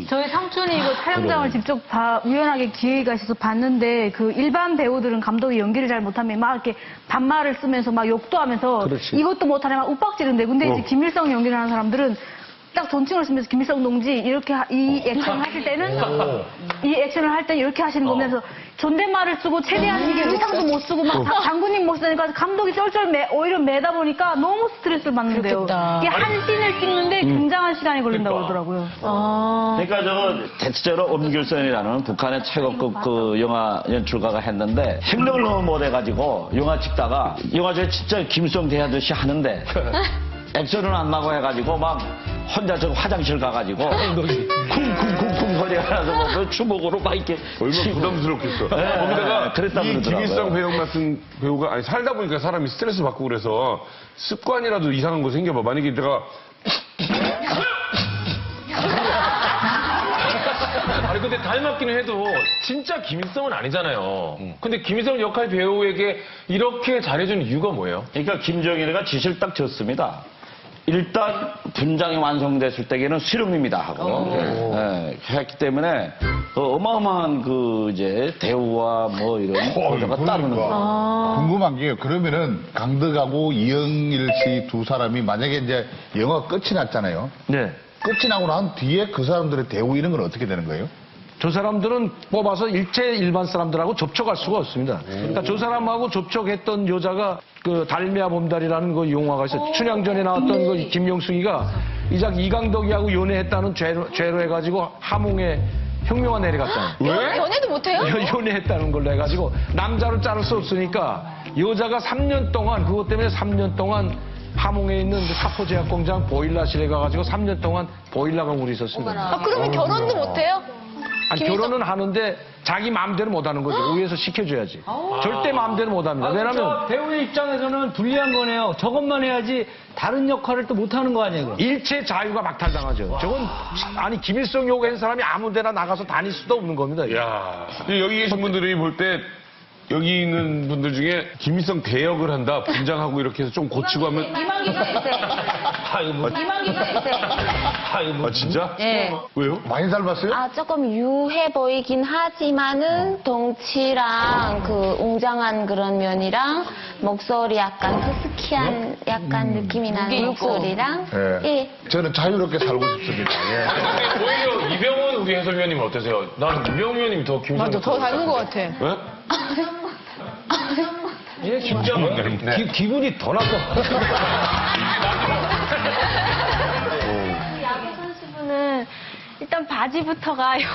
저희 삼촌이 이거 촬영장을 직접 우연하게 기회가 있어서 봤는데 그 일반 배우들은 감독이 연기를 잘 못하면 막 이렇게 반말을 쓰면서 막 욕도 하면서 그렇지. 이것도 못하네 막 윽박지른데 근데 이제 김일성 연기를 하는 사람들은 딱 존칭을 쓰면서 김일성 동지 이렇게 이 액션을 하실 때는 이 액션을 할 때 이렇게 하시는 거면서 존댓말을 쓰고 최대한 이게 의상도 못 쓰고 막 장군님 못 쓰니까 감독이 쩔쩔 오히려 매다 보니까 너무 스트레스를 받는데요. 그렇겠다. 이게 한 씬을 찍는데 굉장한 시간이 걸린다고 그러더라고요. 그러니까 저거 대체적으로 엄길선이라는 북한의 최고급 그 영화 연출가가 했는데 생각을 너무 못해가지고 영화 찍다가 영화 중에 진짜 김일성 대하듯이 하는데 액션은 안 나고 해가지고 막 혼자 저 화장실 가가지고 쿵쿵쿵쿵 소리가 나서 뭐 주먹으로 막 이렇게 얼마나 부담스럽겠어. 거기다가 그랬다 이 그러더라고요. 김일성 배우 같은 배우가 아니 살다 보니까 사람이 스트레스 받고 그래서 습관이라도 이상한 거 생겨봐. 만약에 내가 아니 근데 닮았기는 해도 진짜 김일성은 아니잖아요. 근데 김일성 역할 배우에게 이렇게 잘해주는 이유가 뭐예요? 그러니까 김정일이가 지시를 딱 줬습니다. 일단 분장이 완성됐을 때에는 수령님이다 하고 했기 때문에 어마어마한 그 이제 대우와 뭐 이런 거가 따르는 거예요. 궁금한 게 그러면은 강덕하고 이영일 씨 두 사람이 만약에 이제 영화가 끝이 났잖아요. 네. 끝이 나고 난 뒤에 그 사람들의 대우 이런 건 어떻게 되는 거예요? 저 사람들은 뽑아서 일반 사람들하고 접촉할 수가 없습니다. 그러니까 저 사람하고 접촉했던 여자가 그 달미아 봄달이라는 그 영화가 있어요. 춘향전에 나왔던 그 김명숙이가 이작 이강덕이하고 연애했다는 죄로 해가지고 함흥에 혁명화 내려갔잖아요. 왜? 연애도 못해요? 연애했다는 걸로 해가지고 남자를 자를 수 없으니까 여자가 3년 동안 그것 때문에 3년 동안 함흥에 있는 사포제약공장 보일러실에 가가지고 3년 동안 보일러가 물이 있었습니다. 그러면 결혼도 못해요? 아니, 결혼은 하는데 자기 마음대로 못 하는 거죠. 위에서 시켜줘야지. 절대 마음대로 못 합니다. 왜냐면 배우의 입장에서는 불리한 거네요. 저것만 해야지 다른 역할을 또 못 하는 거 아니에요? 그럼? 일체 자유가 박탈당하죠. 저건 아니 김일성 요구한 사람이 아무 데나 나가서 다닐 수도 없는 겁니다. 야 여기 계신 분들이 볼 때 여기 있는 분들 중에 김일성 대역을 한다, 분장하고 이렇게 해서 좀 고치고 하면. 이만기가 있어요. 이만기가 있어요. 아, 진짜? 네. 왜요? 많이 닮았어요? 아, 조금 유해 보이긴 하지만은 덩치랑 그 웅장한 그런 면이랑 목소리 약간 허스키한 약간 느낌이 나는 목소리랑 예. 저는 자유롭게 살고 싶습니다. 예. 오히려 이병헌 우리 해설위원님은 어떠세요? 나는 이병헌 위원님이 더 김일성. 맞아, 더 닮은 것 같아. 네? 얘 진짜 기분이 더 나빠. 야구 선수분은 일단 바지부터가요.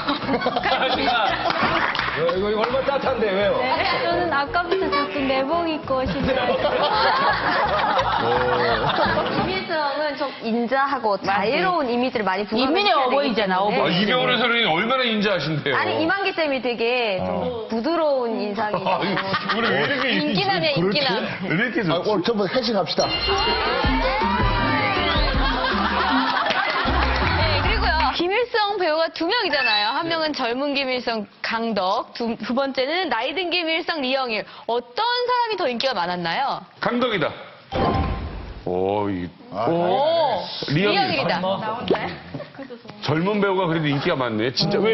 이거 얼마나 따뜻한데, 왜요? 네, 저는 아까부터 자꾸 내복 입고 오시더라고요. 김일성은 좀 인자하고 자유로운 이미지를 많이 부각시켜야 인민이 어버이잖아, 어버이. 아, 이병헌 해설위원이 얼마나 인자하신데요? 아니, 이만기 쌤이 되게 좀 부드러운 인상이고. 오늘 왜 이렇게 인기남이야, 인기남. 왜 이렇게 좋지? 오늘 전부 회식합시다. 김일성 배우가 두 명이잖아요. 한 명은 젊은 김일성 강덕, 두 번째는 나이 든 김일성 리영일. 어떤 사람이 더 인기가 많았나요? 강덕이다. 오, 리영일이다. 젊은 배우가 그래도 인기가 많네. 진짜 왜,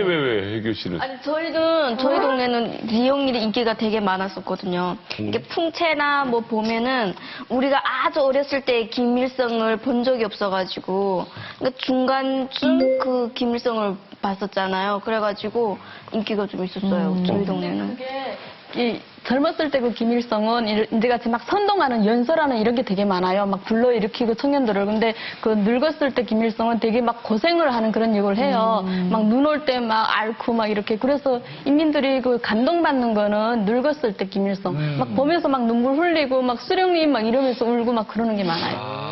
혜교 씨는? 아니, 저희 동네는 리용일이 인기가 되게 많았었거든요. 이게 풍채나 뭐 보면은 우리가 아주 어렸을 때 김일성을 본 적이 없어가지고 그러니까 중간쯤 그 김일성을 봤었잖아요. 그래가지고 인기가 좀 있었어요. 저희 동네는. 이 젊었을 때 그 김일성은 이제같이 막 선동하는 연설하는 이런 게 되게 많아요. 막 불러일으키고 청년들을. 근데 그 늙었을 때 김일성은 되게 막 고생을 하는 그런 역을 해요. 막 눈 올 때 막 앓고 막 이렇게. 그래서 인민들이 그 감동받는 거는 늙었을 때 김일성. 막 보면서 막 눈물 흘리고 막 수령님 막 이러면서 울고 막 그러는 게 많아요.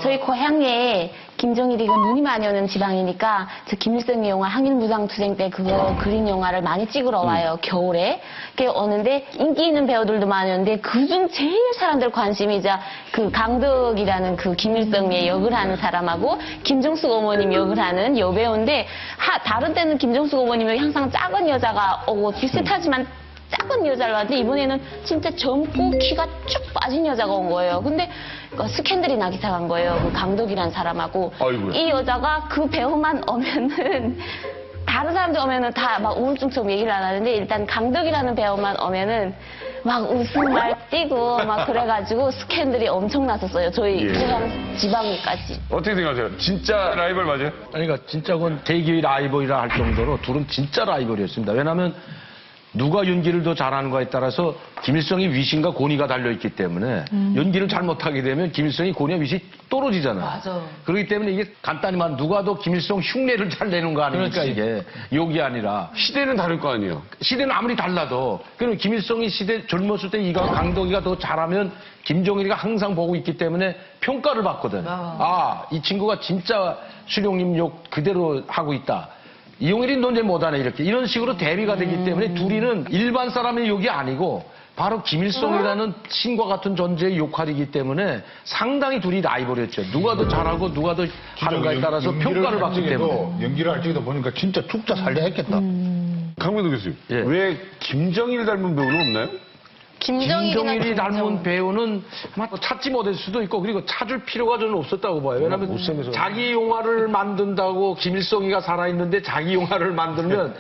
저희 고향에 김정일이 그 눈이 많이 오는 지방이니까 저 김일성의 영화 항일무장투쟁 때 그거 그린 영화를 많이 찍으러 와요. 겨울에. 그게 오는데 인기 있는 배우들도 많았는데 그중 제일 사람들 관심이 이제 그 강덕이라는 그 김일성의 역을 하는 사람하고 김정숙 어머님 역을 하는 여배우인데 다른 때는 김정숙 어머님이 항상 작은 여자가 오고 비슷하지만 작은 여자를 왔는데 이번에는 진짜 젊고 키가 쭉 빠진 여자가 온 거예요. 근데 스캔들이 나기 시작한 거예요. 그 강덕이라는 사람하고. 아이고야. 이 여자가 그 배우만 오면은 다른 사람들 오면은 다 막 우울증처럼 얘기를 안 하는데 일단 강덕이라는 배우만 오면은 막 웃음말 띄고 막 그래가지고 스캔들이 엄청 났었어요. 저희 지방까지. 어떻게 생각하세요? 진짜 라이벌 맞아요? 아니, 그러니까 진짜 그건 대기 라이벌이라 할 정도로 둘은 진짜 라이벌이었습니다. 왜냐하면 누가 연기를 더 잘하는가에 따라서 김일성이 위신과 권위가 달려있기 때문에 연기를 잘못하게 되면 김일성이 권위와 위신이 떨어지잖아요. 맞아. 그렇기 때문에 이게 간단히 말하면 누가 더 김일성 흉내를 잘 내는 거 아닙니까, 이게. 욕이 아니라. 시대는 다를 거 아니에요? 시대는 아무리 달라도. 그럼 김일성이 젊었을 때 이가 강덕이가 더 잘하면 김정일이가 항상 보고 있기 때문에 평가를 받거든. 이 친구가 진짜 수령님 욕 그대로 하고 있다. 이용일이 논제 못하네 이렇게 이런 식으로 대비가 되기 때문에 둘이는 일반 사람의 욕이 아니고 바로 김일성이라는 신과 같은 존재의 역할이기 때문에 상당히 둘이 라이벌이었죠. 누가 더 잘하고 누가 더 하는가에 따라서 평가를 받기 때문에. 연기를 할 적에도 보니까 진짜 죽자 살자 했겠다. 강민도 교수님, 왜 김정일 닮은 배우는 없나요? 김정일이 닮은 배우는 아마 찾지 못할 수도 있고 그리고 찾을 필요가 저는 없었다고 봐요. 왜냐하면 자기 영화를 만든다고 김일성이가 살아있는데 자기 영화를 만들면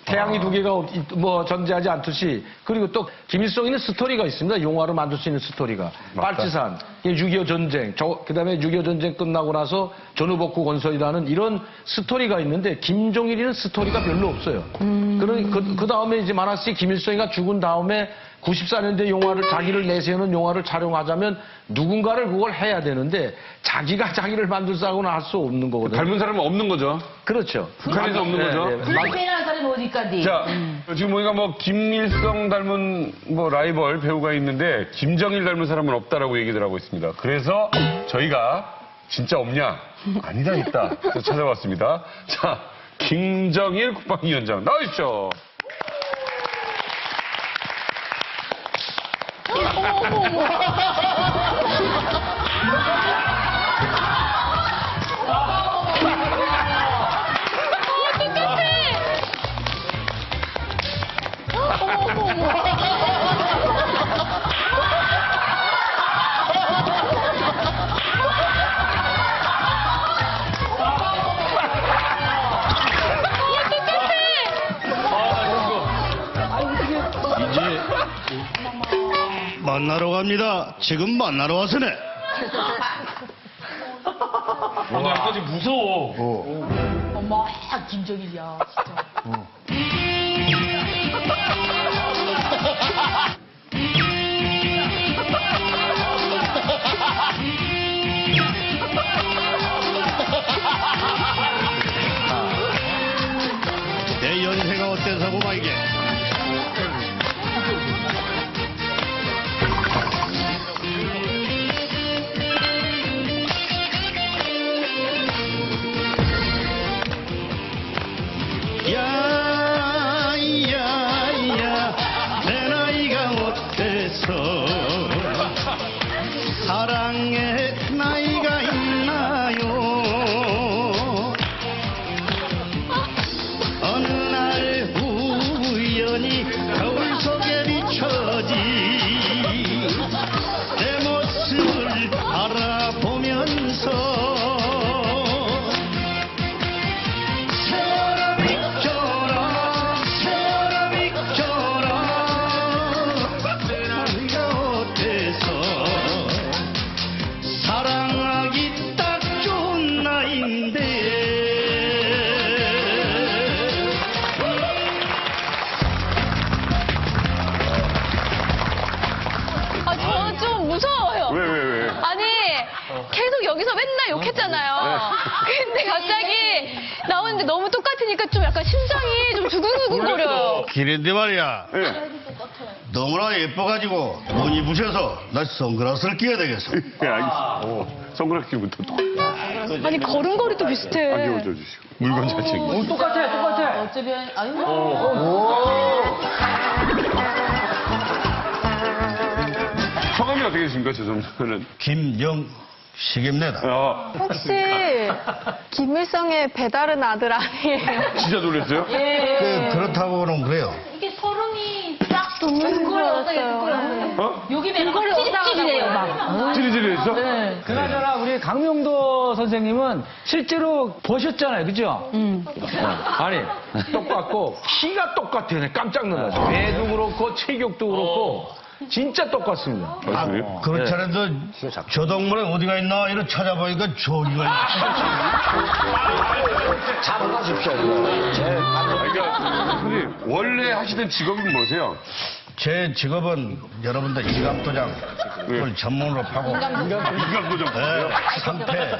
태양이 두 개가 뭐 존재하지 않듯이 그리고 또 김일성이는 스토리가 있습니다. 영화로 만들 수 있는 스토리가. 빨치산, 6.25 전쟁, 그다음에 6.25 전쟁 끝나고 나서 전후복구 건설이라는 이런 스토리가 있는데 김정일이는 스토리가 별로 없어요. 그 다음에 이제 만약에 김일성이가 죽은 다음에 94년대 영화를 자기를 내세우는 영화를 촬영하자면 누군가를 그걸 해야 되는데 자기가 자기를 만들자고는 할 수 없는 거거든요. 닮은 사람은 없는 거죠. 그렇죠. 북한에서 없는 거죠. 불편한 사람이 어디까지? 자, 지금 보니까 뭐 김일성 닮은 뭐 라이벌 배우가 있는데 김정일 닮은 사람은 없다라고 얘기들 하고 있습니다. 그래서 저희가 진짜 없냐? 아니다 있다. 그래서 찾아봤습니다. 자, 김정일 국방위원장 나와주십시오. 어머. 똑같아. 어머. 만나러 갑니다. 지금 만나러 왔으네. 나 약간 좀 무서워. 어머, 김정일이야, 진짜. 내 연세가 어때서고 말이게. 야야야 내 나이가 어때서 사랑의 나이가 있나요. 어느 날 우연히 거울 속에 비춰진 내 모습을 바라보면서 세월아 비켜라 세월아 비켜라 내 나이가 어때서 사랑하기 딱 좋은 나이인데. 아, 저는 좀 무서워요. 왜? 아니, 계속 여기서 맨날 욕했잖아요. 근데 갑자기 나오는데 너무 똑같으니까 좀 약간 심장이 좀 두근두근거려요. 길인데 말이야. 너무나 예뻐가지고 눈이 부셔서 나 선글라스를 끼워야 되겠어. 알겠어. 선글라스 끼부터 아니, 걸음걸이도 비슷해. 안경 얹어주시고. 물건 잘 챙기시고. 똑같아. 어차피, 아유. 성함이 어떻게 되십니까, 죄송합니다. 김영식입니다. 혹시 김일성의 배다른 아들 아니에요? 진짜 놀랐어요? 그렇다고는 그래요. 이게 서름이 딱 돋는 거였어요. 어? 여기 맨날 찌릿찌릿해요, 막. 찌릿찌릿했어? 네. 그나저나 우리 강명도 선생님은 실제로 보셨잖아요, 그죠? 아니 똑같고 키가 똑같아요. 깜짝 놀랐어요. 배도 그렇고 체격도 그렇고 진짜 똑같습니다. 그렇지 않아도 저 동물에 어디가 있나 이렇게 찾아보니까 저기가 잡아가십시오. 그러니까 선생님 원래 하시던 직업이 뭐세요? 제 직업은 여러분들 인감도장을 전문으로 파고 인감도장 네, 상패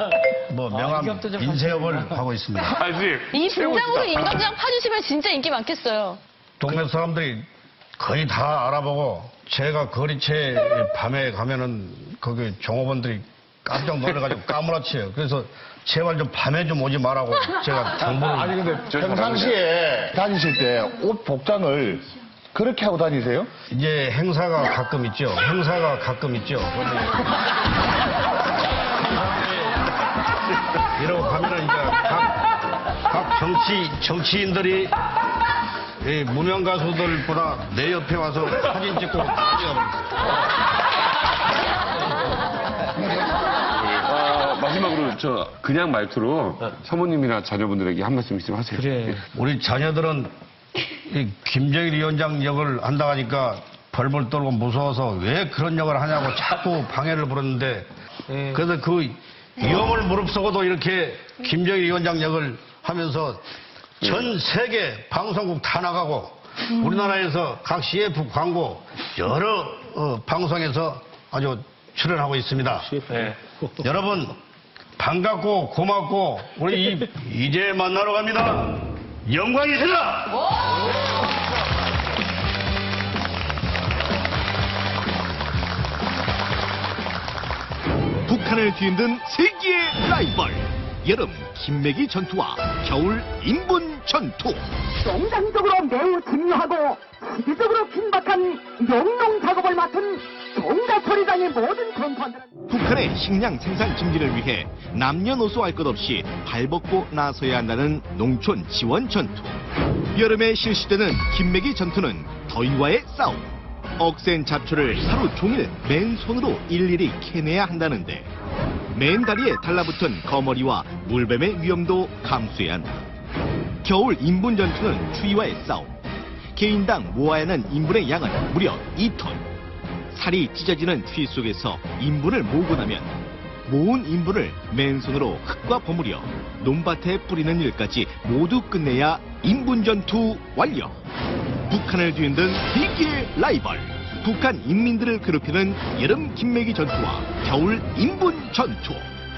명함 인쇄업을 하고 있습니다. 이 분장으로 인감장 파주시면 진짜 인기 많겠어요. 동네 사람들이 거의 다 알아보고 제가 거리채 밤에 가면은 거기 종업원들이 깜짝 놀라가지고 까무라치요. 그래서 제발 좀 밤에 좀 오지 말라고 제가 당부를. 아니 근데 평상시에 다니실 때 옷 복장을 그렇게 하고 다니세요? 이제 행사가 가끔 있죠. 이러고 가면은 이제 각 정치인들이 이 무명 가수들보다 내 옆에 와서 사진 찍고 마지막으로 그냥 말투로 사모님이나 자녀분들에게 한 말씀 있으면 하세요. 그래. 우리 자녀들은 이 김정일 위원장 역을 한다 하니까 벌벌 떨고 무서워서 왜 그런 역을 하냐고 자꾸 방해를 부르는데 그래서 그 위험을 무릅쓰고도 이렇게 김정일 위원장 역을 하면서 전 세계 방송국 다 나가고 우리나라에서 각 CF 광고 여러 방송에서 아주 출연하고 있습니다. 여러분 반갑고 고맙고 우리 이제 만나러 갑니다. 영광이시다. 북한을 뒤흔든 세기의 라이벌. 여름 김매기 전투와 겨울 인분 전투. 농장적으로 매우 중요하고 시기적으로 긴박한 영농 작업을 맡은 동가소리장의 모든 전투원들은 북한의 식량 생산 증진을 위해 남녀노소 할 것 없이 발벗고 나서야 한다는 농촌 지원 전투. 여름에 실시되는 김매기 전투는 더위와의 싸움. 억센 잡초를 하루 종일 맨손으로 일일이 캐내야 한다는데 맨 다리에 달라붙은 거머리와 물뱀의 위험도 감수해야 한다. 겨울 인분 전투는 추위와의 싸움. 개인당 모아야 하는 인분의 양은 무려 2톤. 살이 찢어지는 추위 속에서 인분을 모으고 나면 모은 인분을 맨손으로 흙과 버무려 논밭에 뿌리는 일까지 모두 끝내야 인분 전투 완료. 북한을 뒤흔든 세기의 라이벌. 북한 인민들을 괴롭히는 여름 김매기 전투와 겨울 인분 전투.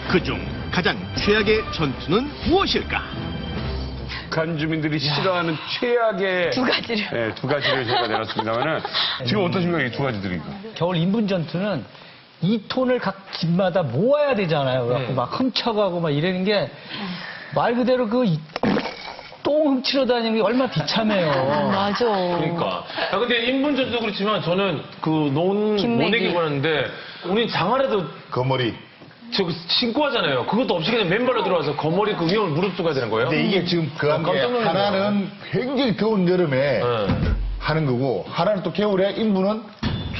그중 가장 최악의 전투는 무엇일까? 북한 주민들이 싫어하는 최악의 두 가지를. 네, 두 가지를 제가 내놨습니다만은 지금 어떠십니까 이 두 가지들이? 겨울 인분 전투는 2톤을 각 집마다 모아야 되잖아요. 그래갖고 막 훔쳐가고 막 이러는 게 말 그대로 똥 훔치러 다니는 게 얼마나 비참해요. 맞아. 그러니까. 근데 인분 전투도 그렇지만 저는 모내기 보는데 우린 장화라도 거머리. 저 신고 하잖아요. 그것도 없이 그냥 맨발로 들어와서 거머리 그 위험을 무릅쓰고 되는 거예요? 근데 이게 지금 그한 게 하나는 굉장히 더운 여름에 하는 거고 하나는 또 겨울에 인분은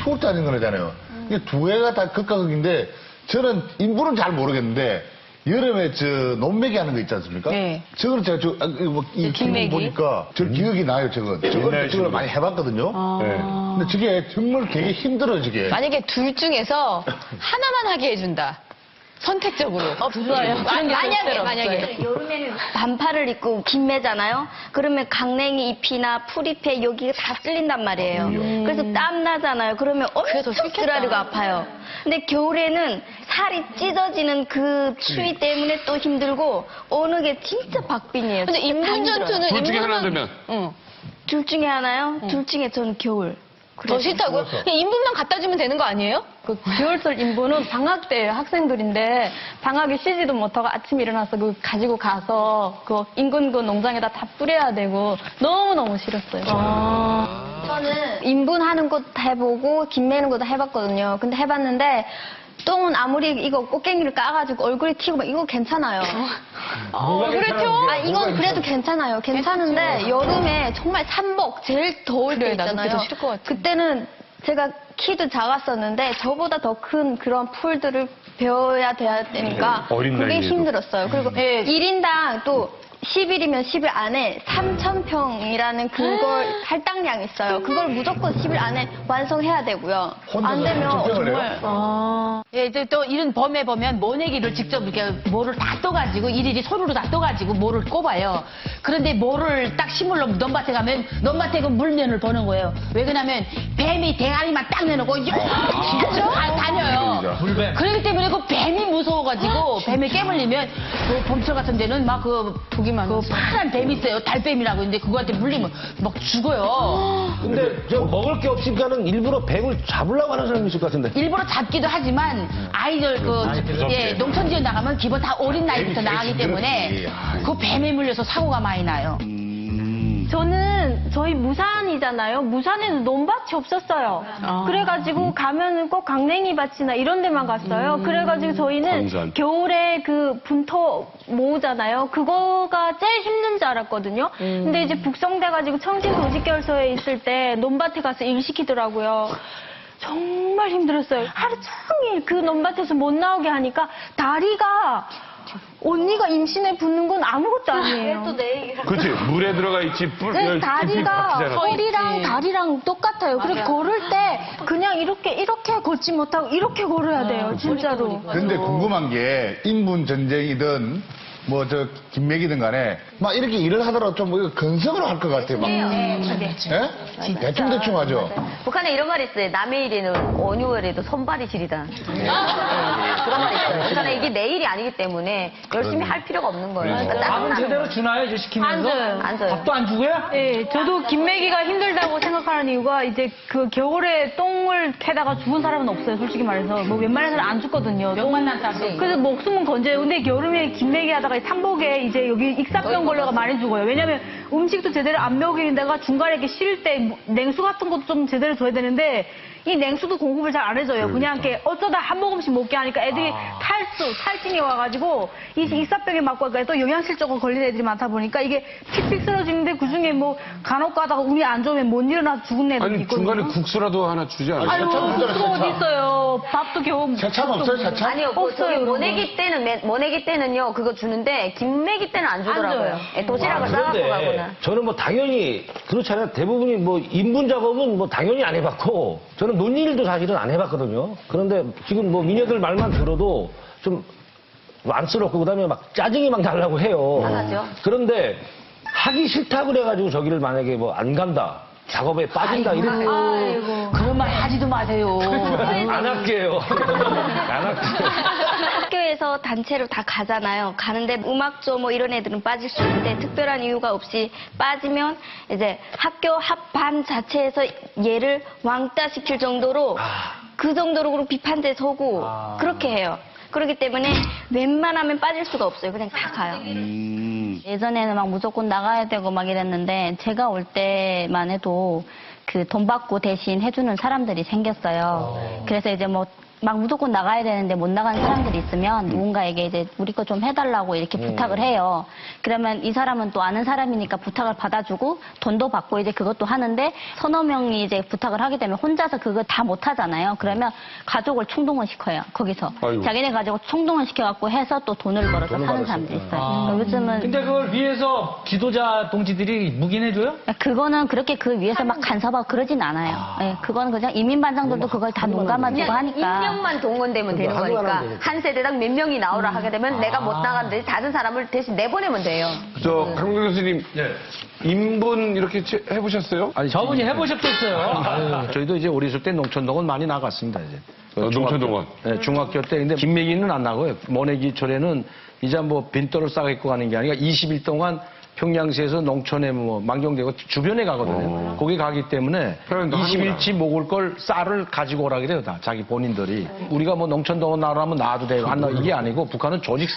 추울 때 하는 거잖아요. 이게 두 개가 다 극과 극인데 저는 인분은 잘 모르겠는데 여름에 저 논매기 하는 거 있지 않습니까? 네. 저거는 제가 이 기능 보니까 저 기억이 나요, 저거. 저걸 많이 해봤거든요. 네. 근데 저게 정말 되게 힘들어요, 저게. 만약에 둘 중에서 하나만 하게 해준다. 선택적으로. 없어요. 만약에. 여름에는 반팔을 입고 긴매잖아요. 그러면 강냉이 잎이나 풀잎에 여기가 다 쓸린단 말이에요. 그래서 땀 나잖아요. 그러면 엄청 쓰라리고 아파요. 근데 겨울에는 살이 찢어지는 그 추위 때문에 또 힘들고 어느 게 진짜 박빙이에요. 근데 인분 전투는 둘 중에 하나 되면 둘 중에 하나요? 둘 중에 저는 겨울. 더 싫다고요? 그냥 인분만 갖다 주면 되는 거 아니에요? 그 9월달 인분은 방학 때 학생들인데 방학에 쉬지도 못하고 아침에 일어나서 그 가지고 가서 그 인근 그 농장에다 다 뿌려야 되고 너무너무 싫었어요. 저는 인분하는 것도 해보고 김매는 것도 해봤거든요. 근데 해봤는데 똥은 아무리 이거 꽃갱이를 까가지고 얼굴에 튀고 막 이거 괜찮아요. 얼굴에 튀어? 아 이건 그래도 괜찮아요. 괜찮은데 여름에 정말 삼복 제일 더울 때 있잖아요. 더 싫을 것 같아. 그때는 제가 키도 작았었는데 저보다 더 큰 그런 풀들을 배워야 되니까 어린 그게 나이에도. 힘들었어요. 그리고 1인당 또 10일이면 10일 안에 3,000평이라는 그걸 할당량이 있어요. 그걸 무조건 10일 안에 완성해야 되고요. 안 되면 정말 예, 이제 또 이런 범에 보면 모내기를 직접 이렇게 모를 다 떠가지고 일일이 손으로 다 떠가지고 모를 꼽아요. 그런데 모를 딱 심으러 논밭에 가면 논밭에 그 물면을 보는 거예요. 왜 그러냐면 뱀이 대가리만 딱 내놓고 진짜 다녀요. 그렇기 때문에 그 뱀이 무서워가지고 뱀에 깨물리면 그 봄철 같은 데는 막 그 파란 뱀이 있어요. 달뱀이라고. 근데 그거한테 물리면 막 죽어요. 근데 저 먹을 게 없으니까는 일부러 뱀을 잡으려고 하는 사람이 있을 것 같은데. 일부러 잡기도 하지만 아이들 농촌 지역 나가면 기본 다 어린 나이부터 나가기 때문에 그 뱀에 물려서 사고가 많이 나요. 저는 저희 무산이잖아요. 무산에는 논밭이 없었어요. 그래가지고 가면은 꼭 강냉이 밭이나 이런 데만 갔어요. 그래가지고 저희는 광산. 겨울에 그 분토 모으잖아요. 그거가 제일 힘든 줄 알았거든요. 근데 이제 북성돼가지고 청진도시결소에 있을 때 논밭에 가서 일 시키더라고요. 정말 힘들었어요. 하루 종일 그 논밭에서 못 나오게 하니까 다리가 언니가 임신해 붓는 건 아무것도 아니에요. 그렇지. 물에 들어가 있지. 네, 다리가 허리랑 다리랑 똑같아요. 그래서 걸을 때 그냥 이렇게 걷지 못하고 이렇게 걸어야 돼요. 진짜로. 근데 궁금한 게 인분 전쟁이든 뭐 저 김맥이든 간에 막 이렇게 일을 하더라도 좀 건성으로 할 것 같아요. 막. 예? 대충 하죠. 북한에 이런 말이 있어요. 남의 일에는 온유월에도 손발이 시리다. 그런 말이 있어요. 그러니까 이게 내 일이 아니기 때문에 열심히 할 필요가 없는 거예요. 그러니까 밥은 짜증나는 제대로 거예요. 주나요? 이제 시키면서? 안 줘요. 안 줘요. 밥도 안 주고요? 네, 저도 김매기가 힘들다고 생각하는 이유가 이제 그 겨울에 똥을 캐다가 죽은 사람은 없어요. 솔직히 말해서. 뭐 웬만해서는 안 죽거든요. 명만난 사람. 그래서 목숨은 건져요. 근데 여름에 김매기 하다가 삼복에 이제 여기 익사병 걸려가 많이 죽어요. 왜냐면 음식도 제대로 안 먹이는 데가 중간에 이렇게 쉴 때 냉수 같은 것도 좀 제대로 줘야 되는데 이 냉수도 공급을 잘 안 해줘요. 그냥 이렇게 어쩌다 한 모금씩 먹게 하니까 애들이 탈진이 와가지고 이 익사병에 맞고 또 영양실조가 걸린 애들이 많다 보니까 이게 픽픽 쓰러지는데 그중에 뭐 간혹 가다가 운이 안 좋으면 못 일어나서 죽은 애들도 아니 있거든요. 중간에 국수라도 하나 주지 않아요? 아유, 국수가 어디 있어요. 밥도 겨우. 세참 없어요, 세참? 아니요, 저기 모내기 때는요, 그거 주는데, 김매기 때는 안 주더라고요. 예, 도시락을 싸갖고 가거나. 저는 뭐 당연히 그렇잖아요. 대부분이 뭐 인분 작업은 뭐 당연히 안 해봤고 저는 논일도 사실은 안 해봤거든요. 그런데 지금 뭐 미녀들 말만 들어도 좀 안쓰럽고 그다음에 막 짜증이 막 나려고 해요. 당하죠. 그런데 하기 싫다 그래가지고 저기를 만약에 뭐 안 간다. 작업에 빠진다 이러면 그런 말 하지도 마세요. 안 할게요. 안 할게요. 학교에서 단체로 다 가잖아요. 가는데 음악조 뭐 이런 애들은 빠질 수 있는데 특별한 이유가 없이 빠지면 이제 학교 합반 자체에서 얘를 왕따 시킬 정도로 그 정도로 그리고 비판대에 서고 그렇게 해요. 그렇기 때문에 웬만하면 빠질 수가 없어요. 그냥 다 가요. 예전에는 막 무조건 나가야 되고 막 이랬는데 제가 올 때만 해도 그 돈 받고 대신 해주는 사람들이 생겼어요. 그래서 이제 뭐 막 무조건 나가야 되는데 못 나가는 사람들이 있으면 누군가에게 이제 우리 거 좀 해달라고 이렇게 부탁을 해요. 그러면 이 사람은 또 아는 사람이니까 부탁을 받아주고 돈도 받고 이제 그것도 하는데 서너 명이 이제 부탁을 하게 되면 혼자서 그거 다 못 하잖아요. 그러면 가족을 총동원 시켜요. 거기서 아이고. 자기네 가족을 총동원 시켜갖고 해서 또 돈을 벌어서 사는 사람도 있어요. 그러니까 요즘은 근데 그걸 위해서 지도자 동지들이 묵인해줘요? 그거는 그렇게 그 위에서 막 간섭하고 그러진 않아요. 예, 그거는 그냥 이민반장들도 그걸 다 눈감아주고 하니까. 인명만 동원되면 되는 거니까 한 세대당 몇 명이 나오라 하게 되면 내가 못 나가는데 다른 사람을 대신 내보내면 돼요. 저 강동 교수님 인분 이렇게 해보셨어요? 아니, 저분이 해보셨겠어요. 저희도 이제 어렸을 때 농촌동원 많이 나갔습니다, 이제. 농촌동원? 네, 중학교 때. 근데 김매기는 안 나고요. 모내기철에는 이제 뭐 빈도를 싸고 입고 가는 게 아니라 20일 동안 평양시에서 농촌에 뭐 만경되고 주변에 가거든요. 거기 가기 때문에 20일치 먹을 걸 쌀을 가지고 오라 그래요, 다. 자기 본인들이. 우리가 뭐 농촌동원 나오라면 나와도 되고 안 나와 이게 아니고 북한은 조직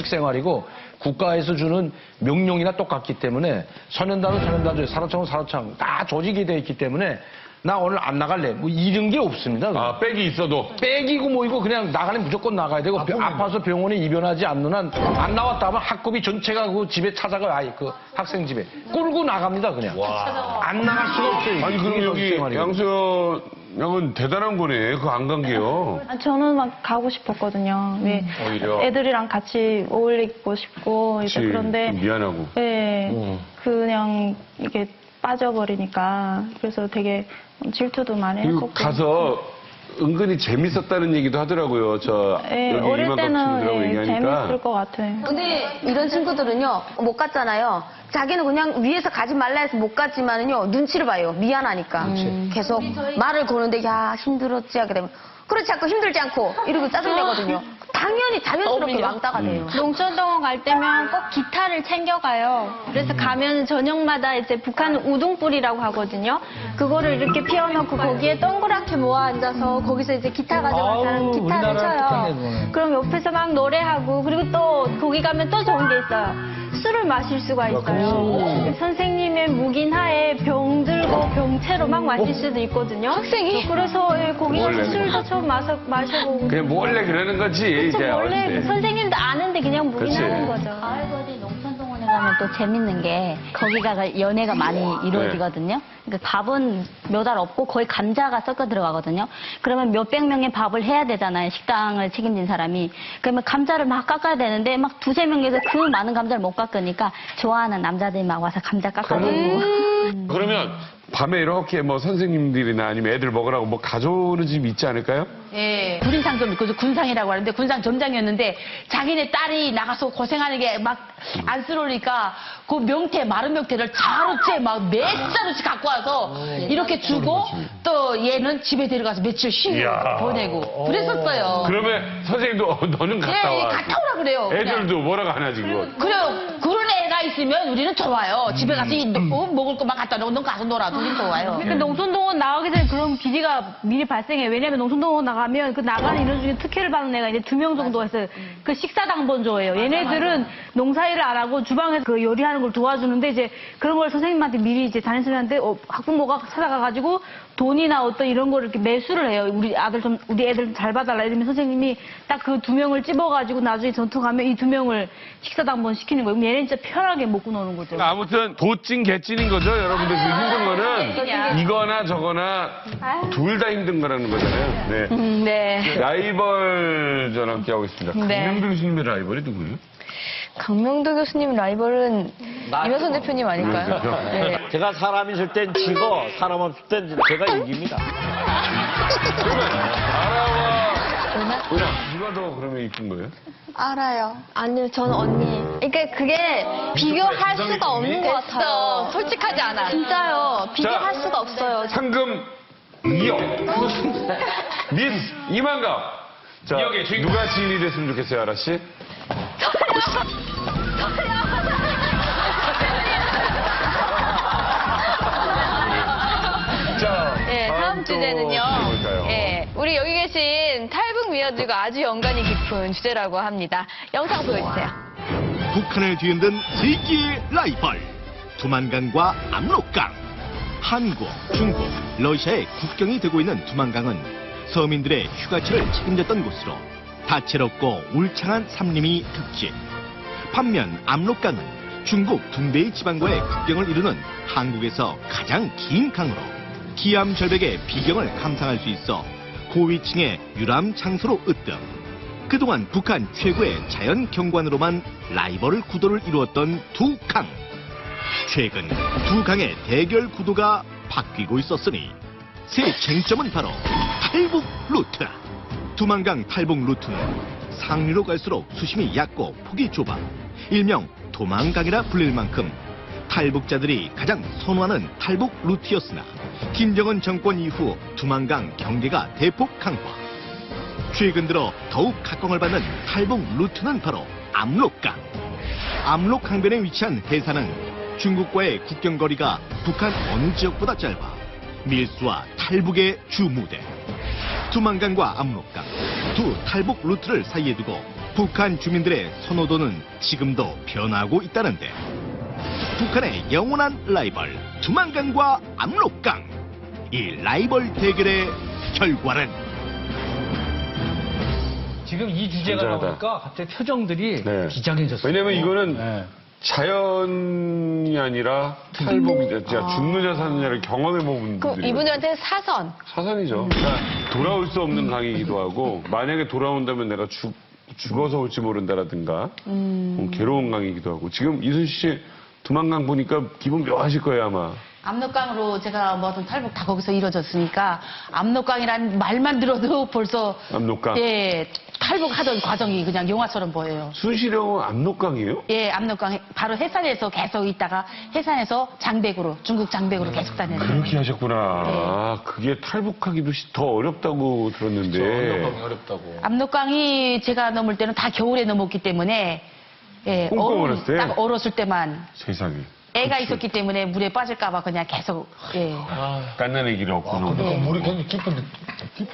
생활이고 국가에서 주는 명령이나 똑같기 때문에 선연단은 선연단도 사로창은 사로창 다 조직이 되어 있기 때문에 나 오늘 안 나갈래. 뭐 이런 게 없습니다. 아, 백이 있어도? 백이고 뭐이고 그냥 나가려면 무조건 나가야 되고 아파서 병원에 입원하지 않는 한 안 나왔다 하면 학급이 전체가 그 집에 찾아가요. 아이 그 학생 집에. 끌고 나갑니다 그냥. 안 나갈 수가 없어요. 아니 그럼 여기 양수연 양은 대단한 거네. 그거 안 간 게요. 저는 막 가고 싶었거든요. 왜 오히려. 애들이랑 같이 어울리고 싶고 이제 그치, 그런데 좀 미안하고. 네, 그냥 이게 빠져버리니까 그래서 되게 질투도 많이 그리고 했었고. 가서 은근히 재밌었다는 얘기도 하더라고요. 저 네, 여기 어릴 이만큼 때는 친구들하고 얘기하니까. 재밌을 것 같아요. 근데 이런 친구들은요 못 갔잖아요. 자기는 그냥 위에서 가지 말라 해서 못 갔지만은요 눈치를 봐요. 미안하니까 계속 말을 거는데 야 힘들었지 하게 되면 그렇지 자꾸 힘들지 않고 이러고 짜증내거든요. 당연히 자연스럽게 왕따가 돼요. 농촌동원 갈 때면 꼭 기타를 챙겨가요. 그래서 가면 저녁마다 이제 북한 우동불이라고 하거든요. 그거를 이렇게 피워놓고 거기에 동그랗게 모아 앉아서 거기서 이제 기타 가져간 사람 기타를 쳐요. 그럼 옆에서 막 노래하고 그리고 또 거기 가면 또 좋은 게 있어요. 술을 마실 수가 있어요. 선생님의 묵인하에 병 들고 병채로 막 마실 수도 있거든요. 학생이? 그래서 거기 가서 술도 처음 마셔보고. 그냥 몰래 그러는 거지. 이제 원래 어릴 때. 선생님도 아는데 그냥 묵인하는 거죠. 가을거리 농촌동원에 가면 또 재밌는 게 거기가 연애가 많이 이루어지거든요. 그러니까 밥은 몇 알 없고 거의 감자가 섞어 들어가거든요. 그러면 몇백 명의 밥을 해야 되잖아요. 식당을 책임진 사람이. 그러면 감자를 막 깎아야 되는데 막 두세 명에서 그 많은 감자를 못 깎으니까 좋아하는 남자들이 막 와서 감자 깎아주고. 그러면 밤에 이렇게 뭐 선생님들이나 아니면 애들 먹으라고 뭐 가져오는 집 있지 않을까요? 예, 구린상점 있고 군상이라고 하는데 군상 점장이었는데 자기네 딸이 나가서 고생하는 게 막 안쓰러우니까 그 명태 마른 명태를 자루째 막 몇 자루씩 갖고 와서 이렇게 주고 또 얘는 집에 데려가서 며칠 쉬고 이야. 보내고 그랬었어요. 그러면 선생님도 너는 갔다 예, 와. 갔다 오라 그래요. 그냥. 애들도 뭐라고 안 하지 그거. 그래요. 그런 애가 있으면 우리는 좋아요. 집에 가서 먹을 거만 갖다 놓고 넌 가서 놀아도 우린 좋아요. 그러니까 농촌동원 나가기 전에 그런 비리가 미리 발생해요. 왜냐면 농촌동원 나가면 그 나가는 인원 중에 특혜를 받는 애가 이제 2명 정도 있어요. 그 식사당번조예요. 얘네들은 농사일을 안 하고 주방에서 그 요리하는 걸 도와주는데 이제 그런 걸 선생님한테 미리 이제 담임 선생님한테 학부모가 찾아가가지고 돈이나 어떤 이런 거를 이렇게 매수를 해요. 우리 애들 좀 잘 봐달라 이러면 선생님이 딱 그 2명을 찝어가지고 나중에 전투 가면 이 2명을 식사당번 시키는 거예요. 그럼 얘는 진짜 편하게 먹고 노는 거죠. 아무튼 도찐 개찐인 거죠. 여러분들 그 힘든 거는 이거나 저거나 둘 다 힘든 거라는 거잖아요. 네. 네. 라이벌 전 함께 하고 있습니다. 네. 강명도 교수님의 라이벌이 누구예요? 강명도 교수님 라이벌은 임효선 대표님 아닐까요? 네. 제가 사람 있을 땐 지고 사람 없을 땐 제가 이깁니다. 누가 더 그러면 이쁜 거예요? 알아요. 아니요, 저는 언니. 그러니까 그게 비교할 수가 없는 것 같아요. 솔직하지 않아. 진짜요. 비교할 자, 수가 없어요. 상금 2억. 미스 이만감. 자, 누가 지인이 됐으면 좋겠어요, 아라 씨? 자, 네, 다음 주제는요. 예, 우리 여기 계신 탈북 미녀들과 아주 연관이 깊은 주제라고 합니다. 영상 보여주세요. 북한을 뒤흔든 세계의 라이벌 두만강과 압록강. 한국, 중국, 러시아의 국경이 되고 있는 두만강은 서민들의 휴가철을 책임졌던 곳으로 다채롭고 울창한 산림이 특징. 반면 압록강은 중국 둔베이 지방과의 국경을 이루는 한국에서 가장 긴 강으로 기암 절벽의 비경을 감상할 수 있어 고위층의 유람 장소로 으뜸. 그동안 북한 최고의 자연 경관으로만 라이벌 구도를 이루었던 두 강. 최근 두 강의 대결 구도가 바뀌고 있었으니 새 쟁점은 바로 탈북 루트. 두만강 탈북 루트는 상류로 갈수록 수심이 얕고 폭이 좁아 일명 도망강이라 불릴 만큼 탈북자들이 가장 선호하는 탈북 루트였으나 김정은 정권 이후 두만강 경계가 대폭 강화. 최근 들어 더욱 각광을 받는 탈북 루트는 바로 압록강. 압록 강변에 위치한 해산은 중국과의 국경거리가 북한 어느 지역보다 짧아 밀수와 탈북의 주무대. 두만강과 압록강 두 탈북 루트를 사이에 두고 북한 주민들의 선호도는 지금도 변하고 있다는데 북한의 영원한 라이벌 두만강과 압록강. 이 라이벌 대결의 결과는 지금 이 주제가 나오니까 갑자기 표정들이 비장해졌어요. 왜냐면 이거는 자연이 아니라 탈북이 죽는 자산이라는 경험해본 분들이 이분들한테 사선. 사선이죠. 그러니까 돌아올 수 없는 강이기도 하고 만약에 돌아온다면 내가 죽어서 올지 모른다라든가 괴로운 강이기도 하고 지금 이순실 씨 두만강 보니까 기분 묘하실 거예요 아마. 압록강으로 제가 뭐든 탈북 다 거기서 이루어졌으니까 압록강이란 말만 들어도 벌써 압록강. 예 탈북하던 과정이 그냥 영화처럼 보여요. 순시령은 압록강이에요? 예, 압록강 바로 해산에서 계속 있다가 해산에서 장백으로 중국 장백으로 계속 다녔어요. 그렇게 하셨구나. 아, 그게 탈북하기도 더 어렵다고 들었는데. 압록강이 어렵다고. 압록강이 제가 넘을 때는 다 겨울에 넘었기 때문에 예, 어렸을 때? 딱 얼었을 때만 세상에. 애가 있었기 때문에 물에 빠질까봐 그냥 계속 예. 깐난의 길이 없구나. 물이 굉장히 깊은데.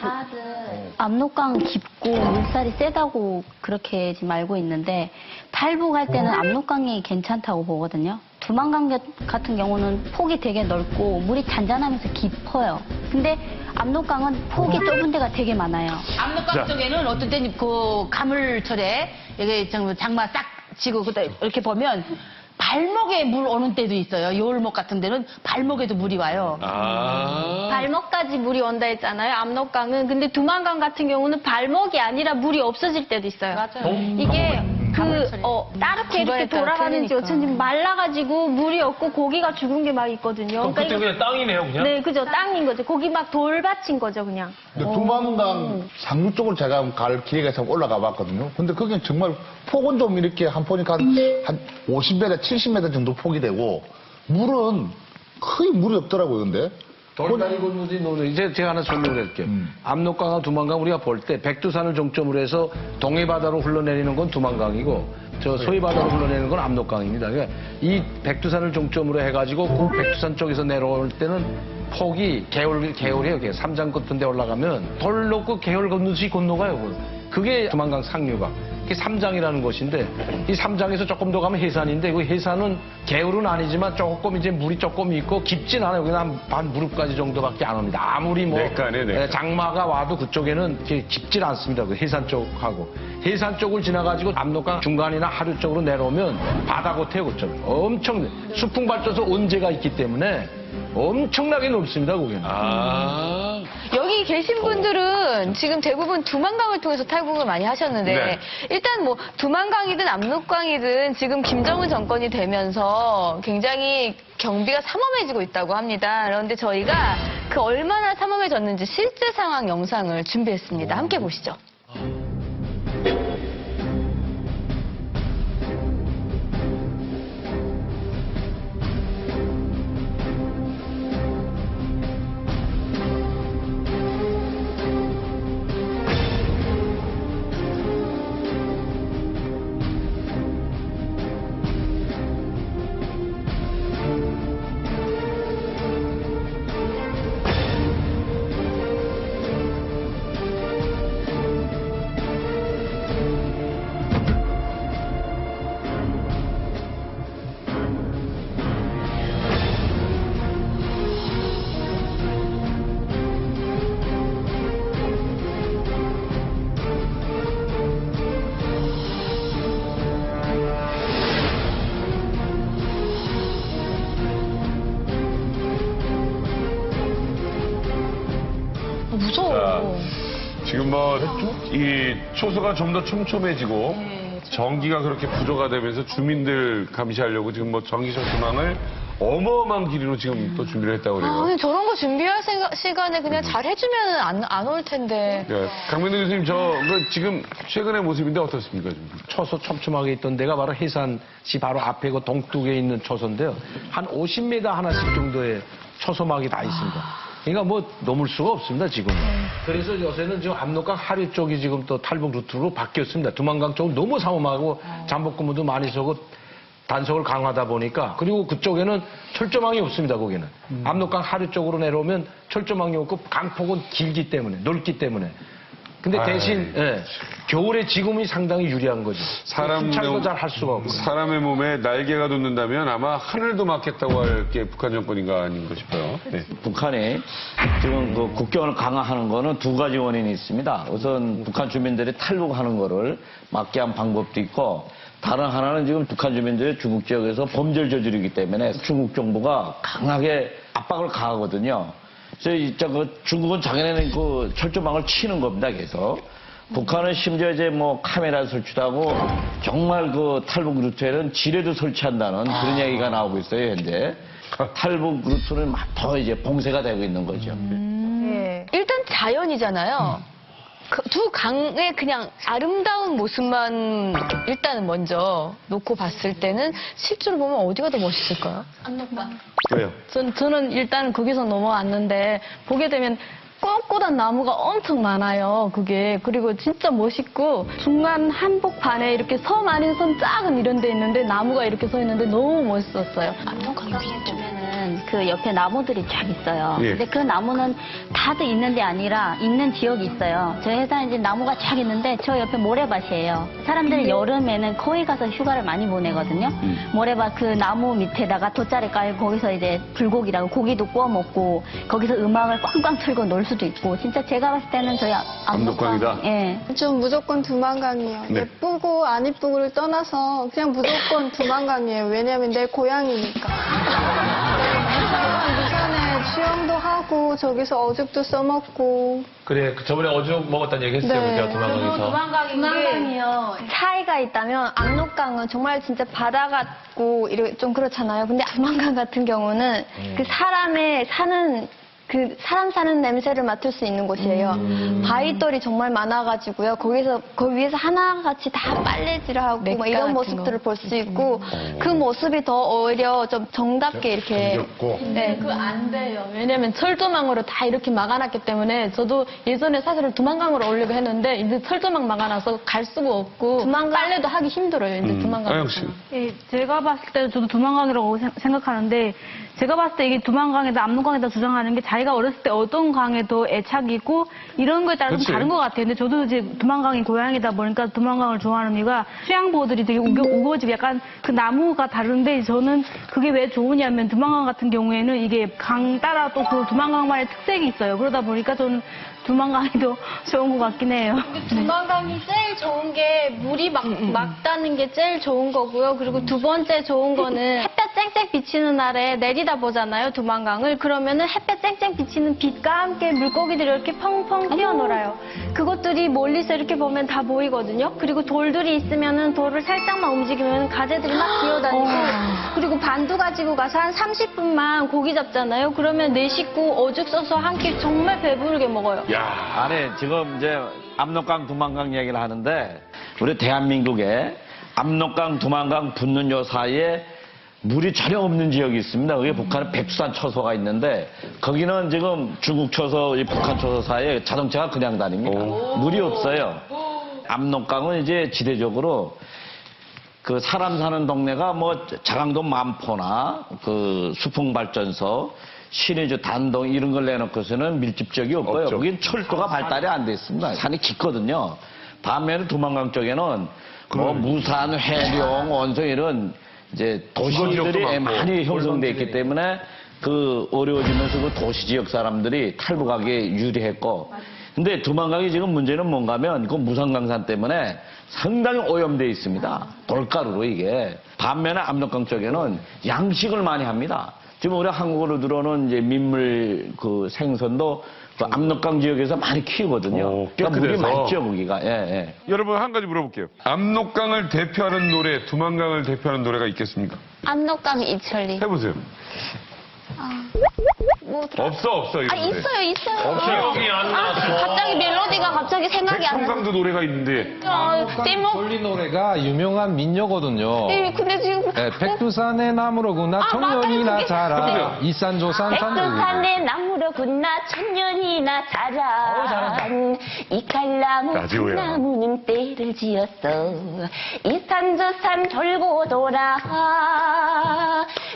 다들 압록강 깊고 물살이 세다고 그렇게 지금 알고 있는데 탈북할 때는 압록강이 괜찮다고 보거든요. 두만강 같은 경우는 폭이 되게 넓고 물이 잔잔하면서 깊어요. 근데 압록강은 폭이 좁은 데가 되게 많아요. 압록강 쪽에는 어떤 때는 그 가물철에 이게 장마 딱 지고 그때 이렇게 보면 발목에 물 오는 때도 있어요. 여울목 같은 데는 발목에도 물이 와요. 발목까지 물이 온다 했잖아요. 압록강은. 근데 두만강 같은 경우는 발목이 아니라 물이 없어질 때도 있어요. 맞아요. 이게 따뜻해 이렇게 돌아가는지 어쩐지 말라가지고 물이 없고 고기가 죽은 게 막 있거든요. 그때 그냥 땅이네요, 그냥? 네, 그죠. 땅인 거죠. 고기 막 돌밭인 거죠, 그냥. 근데 두만강 상류 쪽으로 제가 갈 기회가 있어서 올라가 봤거든요. 근데 거기는 정말 폭은 좀 이렇게 한 보니까 한 50m, 70m 정도 폭이 되고 물은 거의 물이 없더라고요, 근데. 돌다리 건너지 노는 이제 제가 하나 설명을 할게요. 압록강과 두만강 우리가 볼 때 백두산을 정점으로 해서 동해바다로 흘러내리는 건 두만강이고 저 소해바다로 흘러내리는 건 압록강입니다. 그러니까 이 백두산을 정점으로 해가지고 그 백두산 쪽에서 내려올 때는 폭이 개울이에요. 삼장 같은 데 올라가면 돌 놓고 개울 건너듯이 건너가요. 그게 두만강 상류가. 그게 삼장이라는 곳인데 이 삼장에서 조금 더 가면 해산인데 그 해산은 개울은 아니지만 조금 이제 물이 조금 있고 깊진 않아요. 그냥 반 무릎까지 정도밖에 안 옵니다. 아무리 뭐 장마가 와도 그쪽에는 깊진 않습니다. 그 해산 쪽하고 해산 쪽을 지나가지고 압록강 중간이나 하류 쪽으로 내려오면 바다 같아요. 그쪽 엄청 수풍 발전소 온재가 있기 때문에 엄청나게 넓습니다. 거기는. 여기 여기 계신 분들은 지금 대부분 두만강을 통해서 탈북을 많이 하셨는데 네. 일단 뭐 두만강이든 압록강이든 지금 김정은 정권이 되면서 굉장히 경비가 삼엄해지고 있다고 합니다. 그런데 저희가 그 얼마나 삼엄해졌는지 실제 상황 영상을 준비했습니다. 함께 보시죠. 무서워. 지금 뭐, 이 초소가 좀 더 촘촘해지고, 전기가 그렇게 부족가 되면서 주민들 감시하려고 지금 뭐 전기적 희망을 어마어마한 길이로 지금 또 준비를 했다고 그래요. 근데 저런 거 준비할 시간에 그냥 잘 해주면 안 올 텐데. 네. 강민도 교수님, 지금 최근의 모습인데 어떻습니까? 지금? 초소 촘촘하게 있던 데가 바로 해산시 바로 앞에 그 동뚝에 있는 초소인데요. 한 50m 하나씩 정도의 초소막이 다 있습니다. 그러니까 뭐 넘을 수가 없습니다, 지금. 그래서 요새는 지금 압록강 하류 쪽이 지금 또 탈북 루트로 바뀌었습니다. 두만강 쪽은 너무 삼엄하고 잠복 근무도 많이 서고 단속을 강화하다 보니까 그리고 그쪽에는 철조망이 없습니다, 거기는. 압록강 하류 쪽으로 내려오면 철조망이 없고 강폭은 길기 때문에, 넓기 때문에. 근데 대신 겨울에 지금이 상당히 유리한 거죠. 순찰도 잘 할 수가 없고. 사람의 몸에 날개가 돋는다면 아마 하늘도 막겠다고 할 게 북한 정권인가 아닌가 싶어요. 네. 북한이 지금 그 국경을 강화하는 거는 두 가지 원인이 있습니다. 우선 북한 주민들이 탈북하는 거를 막게 한 방법도 있고 다른 하나는 지금 북한 주민들이 중국 지역에서 범죄를 저지르기 때문에 중국 정부가 강하게 압박을 가하거든요. 그래서 중국은 자기네는 그 철조망을 치는 겁니다, 계속. 북한은 심지어 이제 뭐 카메라 설치도 하고 정말 그 탈북 루트에는 지뢰도 설치한다는 그런 얘기가 나오고 있어요, 현재. 탈북 루트는 더 이제 봉쇄가 되고 있는 거죠. 일단 자연이잖아요. 그 두 강의 그냥 아름다운 모습만 일단은 먼저 놓고 봤을 때는 실제로 보면 어디가 더 멋있을까요? 압록강. 왜요? 저는 일단 거기서 넘어왔는데 보게 되면 꼿꼿한 나무가 엄청 많아요, 그게. 그리고 진짜 멋있고 중간 한복판에 이렇게 섬 아닌 섬 작은 이런 데 있는데 나무가 이렇게 서 있는데 너무 멋있었어요. 압록강 주변에는 그 옆에 나무들이 쫙 있어요. 예. 근데 그 나무는 다들 있는 데 아니라 있는 지역이 있어요. 저희 회사는 이제 나무가 쫙 있는데 저 옆에 모래밭이에요. 사람들이 여름에는 거기 가서 휴가를 많이 보내거든요. 모래밭 그 나무 밑에다가 돗자리 깔고 거기서 이제 불고기라고 고기도 구워 먹고 거기서 음악을 꽝꽝 틀고 놀 수도 있고 진짜 제가 봤을 때는 저희 압록강이다. 예. 좀 무조건 두만강이에요. 네. 예쁘고 안 예쁘고를 떠나서 그냥 무조건 두만강이에요. 왜냐면 내 고향이니까. 부산에 취업도 하고 저기서 어죽도 써먹고. 그래, 저번에 어죽 먹었다는 얘기 했어요, 네. 제가 두만강에서. 두만강이요. 차이가 있다면 압록강은 정말 진짜 바다 같고 좀 그렇잖아요. 근데 두만강 같은 경우는 그 사람의 사는 그 사람 사는 냄새를 맡을 수 있는 곳이에요. 바위돌이 정말 많아가지고요. 거기 위에서 하나같이 다 빨래질을 하고 막 이런 모습들을 볼 수 있고 그 모습이 더 오히려 좀 정답게 이렇게. 네, 그 안 돼요. 왜냐면 철조망으로 다 이렇게 막아놨기 때문에 저도 예전에 사실은 두만강으로 오려고 했는데 이제 철조망 막아놔서 갈 수가 없고 빨래도 하기 힘들어요. 이제 두만강. 예, 제가 봤을 때 저도 두만강이라고 생각하는데 제가 봤을 때 이게 두만강에다 압록강에다 주장하는 게 자기가 어렸을 때 어떤 강에 더 애착이고 이런 거에 따라 좀 그치. 다른 것 같아요. 근데 저도 이제 두만강이 고향이다 보니까 두만강을 좋아하는 이유가 수양보들이 되게 우거지고 약간 그 나무가 다른데 저는 그게 왜 좋으냐면 두만강 같은 경우에는 이게 강 따라 또 그 두만강만의 특색이 있어요. 그러다 보니까 저는 두만강이 더 좋은 것 같긴 해요. 두만강이 제일 좋은 게 물이 맑다는 게 제일 좋은 거고요. 그리고 두 번째 좋은 거는 햇볕 쨍쨍 비치는 날에 내리다 보잖아요, 두만강을. 그러면은 햇볕 쨍쨍 비치는 빛과 함께 물고기들이 이렇게 펑펑 튀어놀아요. 그것들이 멀리서 이렇게 보면 다 보이거든요. 그리고 돌들이 있으면은 돌을 살짝만 움직이면 가재들이 막 기어다니고, 그리고 반두 가지고 가서 한 30분만 고기 잡잖아요. 그러면 내 식구 오죽 써서 한 끼 정말 배부르게 먹어요. 아니, 지금 이제 압록강, 두만강 얘기를 하는데, 우리 대한민국에 압록강, 두만강 붙는 요 사이에 물이 전혀 없는 지역이 있습니다. 그게 북한의 백두산 초소가 있는데, 거기는 지금 중국 초소, 북한 초소 사이에 자동차가 그냥 다닙니다. 물이 없어요. 압록강은 이제 지대적으로 그 사람 사는 동네가 뭐 자강도 만포나 그 수풍발전소, 신의주 단동 이런 걸 내놓고서는 밀집적이 없고요. 거긴 철도가 발달이 안 돼 있습니다. 산이 깊거든요. 반면에 두만강 쪽에는 뭐 무산, 해룡, 원성 이런 이제 도시들이 많이 형성돼 있기 때문에 그 어려워지면서 그 도시 지역 사람들이 탈북하기에 유리했고, 근데 두만강이 지금 문제는 뭔가 하면 그 무산강산 때문에 상당히 오염돼 있습니다. 돌가루로 이게. 반면에 압록강 쪽에는 양식을 많이 합니다. 지금 우리 한국으로 들어오는 이제 민물 그 생선도 그 압록강 지역에서 많이 키우거든요. 그러니까 물이 맑죠, 거기가. 예, 예. 여러분 한 가지 물어볼게요. 압록강을 대표하는 노래, 두만강을 대표하는 노래가 있겠습니까? 압록강 이철리. 해보세요. 없어 이거. 있어요. 기억이 안 나서. 갑자기 멜로디가 갑자기 생각이 안 나. 백성강도 노래가 있는데. 폴리 노래가 유명한 민요거든요. 네, 근데 지금 네, 백두산의 나무로구나 청년이나 자라 이산조산 백두산의 나무로구나 천년이나 자라. 이칼나무 나무는 때를 지었어. 이산저산 돌고 돌아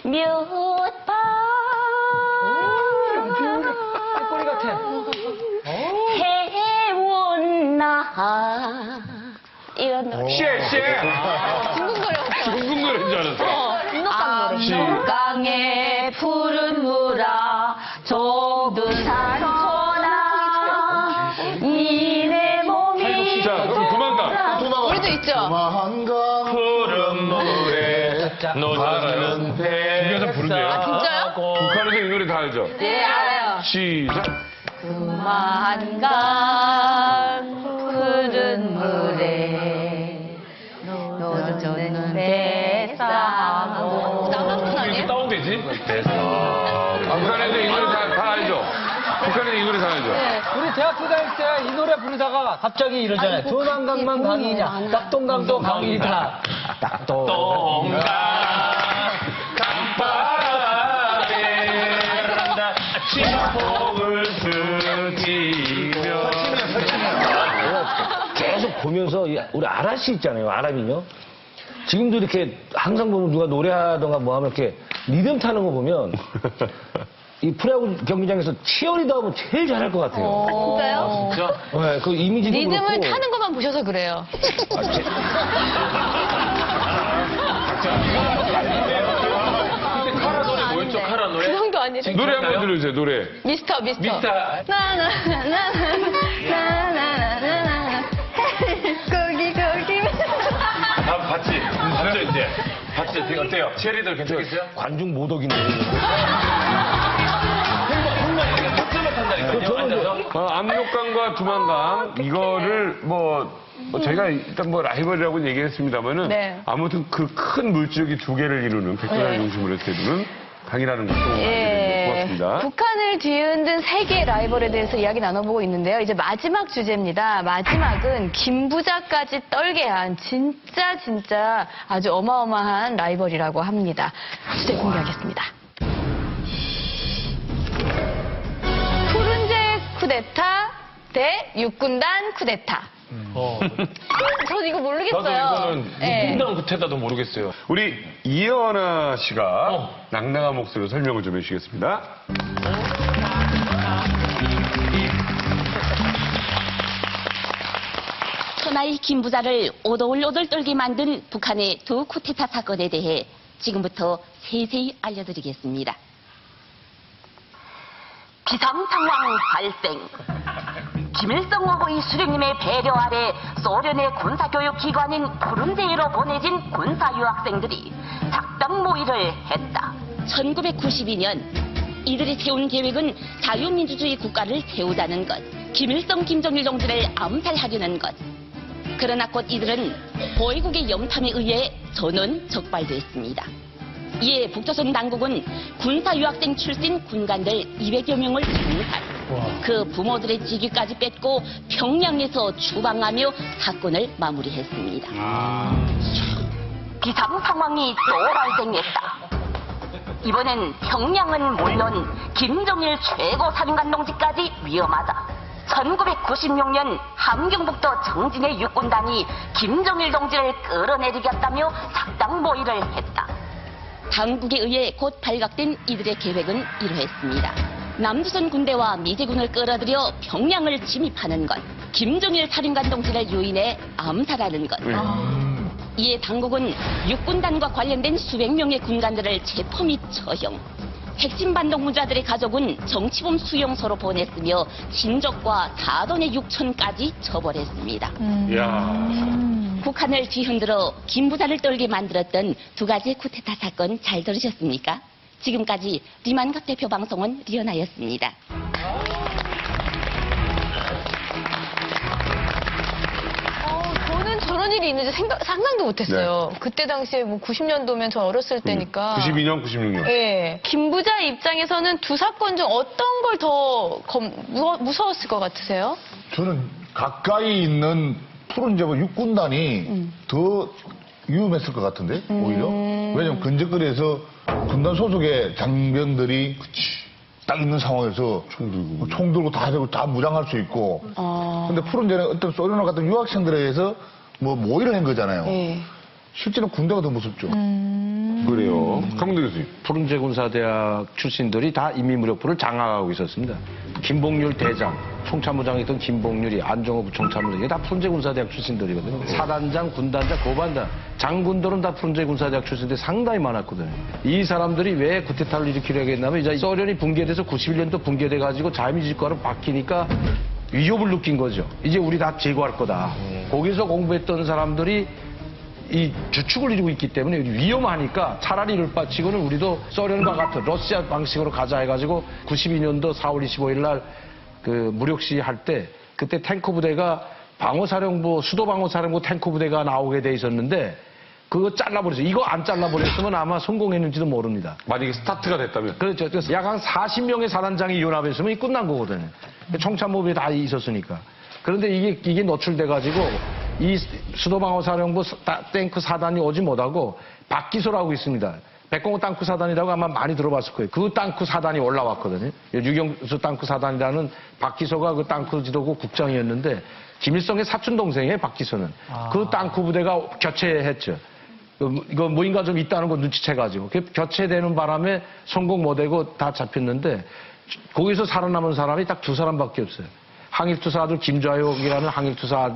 몇 번. 꼬리 같아. 해온나 이런 노래. 중국 노래인 줄 알았어. 압록강의 푸른 물아 조두산소나 이내 몸이. 자, 그럼 두만강. 우리도 있죠. 두만강 푸른 물에 노는 중국에서 부른대요. 진짜요? 북한에서 이 노래 다 알죠? 네, 알아요. 시작. 두만강 푸른 물에 노는 뱃사고. 남한분 아니에요? 다운되지? 북한에서 이 노래 다 알죠? 북한에서 이 노래 다 알죠? 네, 우리 대학교 다닐 때 이 노래 부르다가 갑자기 이러잖아요. 두만강만 강이냐, 낙동강도 강이다. 낙동강 강바람에 아침폭을 스치며. 계속 보면서 우리 아라씨 있잖아요. 아라민요. 지금도 이렇게 항상 보면 누가 노래하던가 뭐 하면 이렇게 리듬 타는 거 보면 이 프로야구 경기장에서 치어리더 하면 제일 잘할 것 같아요. 진짜요? 진짜? 네, 그 이미지도 리듬을 그렇고. 타는 것만 보셔서 그래요. 카라 노래 뭐였죠? 카라 노래? 그 정도 아니래. 노래 한번 들려주세요, 노래. 미스터. 나나나나나나나나나 거기 아, 봤지? 봤죠, 이제? 봤지? 어때요? 체리들 괜찮겠어요? 관중 못 어긴데. 압록강과 두만강 이거를 뭐 저희가 일단 뭐 라이벌이라고 얘기했습니다만은 네. 아무튼 그 큰 물줄기 두 개를 이루는 백두산 중심으로 이렇게 이루는 강이라는 것도 고맙습니다. 북한을 뒤흔든 세계의 라이벌에 대해서 이야기 나눠보고 있는데요. 이제 마지막 주제입니다. 마지막은 김부자까지 떨게 한 진짜 아주 어마어마한 라이벌이라고 합니다. 주제 공개하겠습니다. 푸른제 쿠데타 대 육군단 쿠데타. 전 이거 모르겠어요. 나도 이거는 육군단 쿠데타도 모르겠어요. 우리 이현아 씨가 낭낭한 목소리로 설명을 좀 해주시겠습니다. 천하의 김부자를 오돌오돌 떨게 만든 북한의 두 쿠데타 사건에 대해 지금부터 세세히 알려드리겠습니다. 비상 상황 발생. 김일성 후보의 수령님의 배려 아래 소련의 군사교육기관인 푸른제이로 보내진 군사유학생들이 작당 모의를 했다. 1992년 이들이 세운 계획은 자유민주주의 국가를 세우자는 것, 김일성, 김정일 동지를 암살하려는 것. 그러나 곧 이들은 보위국의 염탐에 의해 전원 적발됐습니다. 이에 북조선 당국은 군사유학생 출신 군관들 200여 명을 총살, 그 부모들의 직위까지 뺏고 평양에서 추방하며 사건을 마무리했습니다. 비상 상황이 또 발생했다. 이번엔 평양은 물론 김정일 최고 사령관 동지까지 위험하다. 1996년 함경북도 정진의 육군단이 김정일 동지를 끌어내리겠다며 작당 모의를 했다. 당국에 의해 곧 발각된 이들의 계획은 이러했습니다. 남조선 군대와 미제군을 끌어들여 평양을 침입하는 것, 김정일 사령관 동지를 유인해 암살하는 것. 이에 당국은 육군단과 관련된 수백 명의 군관들을 체포 및 처형, 핵심 반동문자들의 가족은 정치범 수용소로 보냈으며 친족과 사돈의 육촌까지 처벌했습니다. 북한을 뒤흔들어 김부사를 떨게 만들었던 두 가지 쿠데타 사건 잘 들으셨습니까? 지금까지 리만갑 대표 방송은 리연아였습니다. 저는 저런 일이 있는지 상상도 못했어요. 그때 당시에 뭐 90년도면 저 어렸을 때니까. 92년, 96년. 예. 김 부자 입장에서는 두 사건 중 어떤 걸 더 무서웠을 것 같으세요? 저는 가까이 있는 푸른 제보 육군단이 더 위험했을 것 같은데, 오히려. 왜냐면 근접거리에서 군단 소속의 장병들이 딱 있는 상황에서 총 들고 다 하고 다 무장할 수 있고. 근데 푸른 제는 어떤 소련과 같은 유학생들에 의해서 뭐 모의를 한 거잖아요. 실제로 군대가 더 무섭죠. 그래요. 강문대 교수님. 푸른제 군사대학 출신들이 다 인민무력부를 장악하고 있었습니다. 김봉률 대장, 총참모장에 있던 김봉률이, 안정호 부총참모장, 이게 다 푸른제 군사대학 출신들이거든요. 사단장, 군단장, 고반장, 장군들은 다 푸른제 군사대학 출신들이 상당히 많았거든요. 이 사람들이 왜 쿠데타를 일으키려고 했냐면 이제 소련이 붕괴돼서 91년도 붕괴돼가지고 자유민주주의국가로 바뀌니까 위협을 느낀 거죠. 이제 우리 다 제거할 거다. 거기서 공부했던 사람들이 이 주축을 이루고 있기 때문에 위험하니까 차라리 이를 바치고는 우리도 소련과 같은 러시아 방식으로 가자 해가지고 92년도 4월 25일 날 그 무력시 할 때 그때 탱커 부대가 방어사령부, 수도방어사령부 탱커 부대가 나오게 돼 있었는데 그거 잘라버렸어요. 이거 안 잘라버렸으면 아마 성공했는지도 모릅니다. 만약에 스타트가 됐다면? 그렇죠. 그래서 약 한 40명의 사단장이 연합했으면 끝난 거거든요. 총참모부에 다 있었으니까. 그런데 이게 노출돼가지고 이 수도방어사령부 탱크 사단이 오지 못하고 박기소라고 있습니다. 백공호 탱크 사단이라고 아마 많이 들어봤을 거예요. 그 탱크 사단이 올라왔거든요. 유경수 탱크 사단이라는 박기소가 그 탱크 지도부 국장이었는데 김일성의 사촌 동생이에요, 박기소는. 그 탱크 부대가 교체했죠. 이거 뭐인가 좀 있다는 거 눈치채가지고 교체되는 바람에 성공 못하고 다 잡혔는데 거기서 살아남은 사람이 딱 두 사람밖에 없어요. 항일투사 아들 김좌욕이라는 항일투사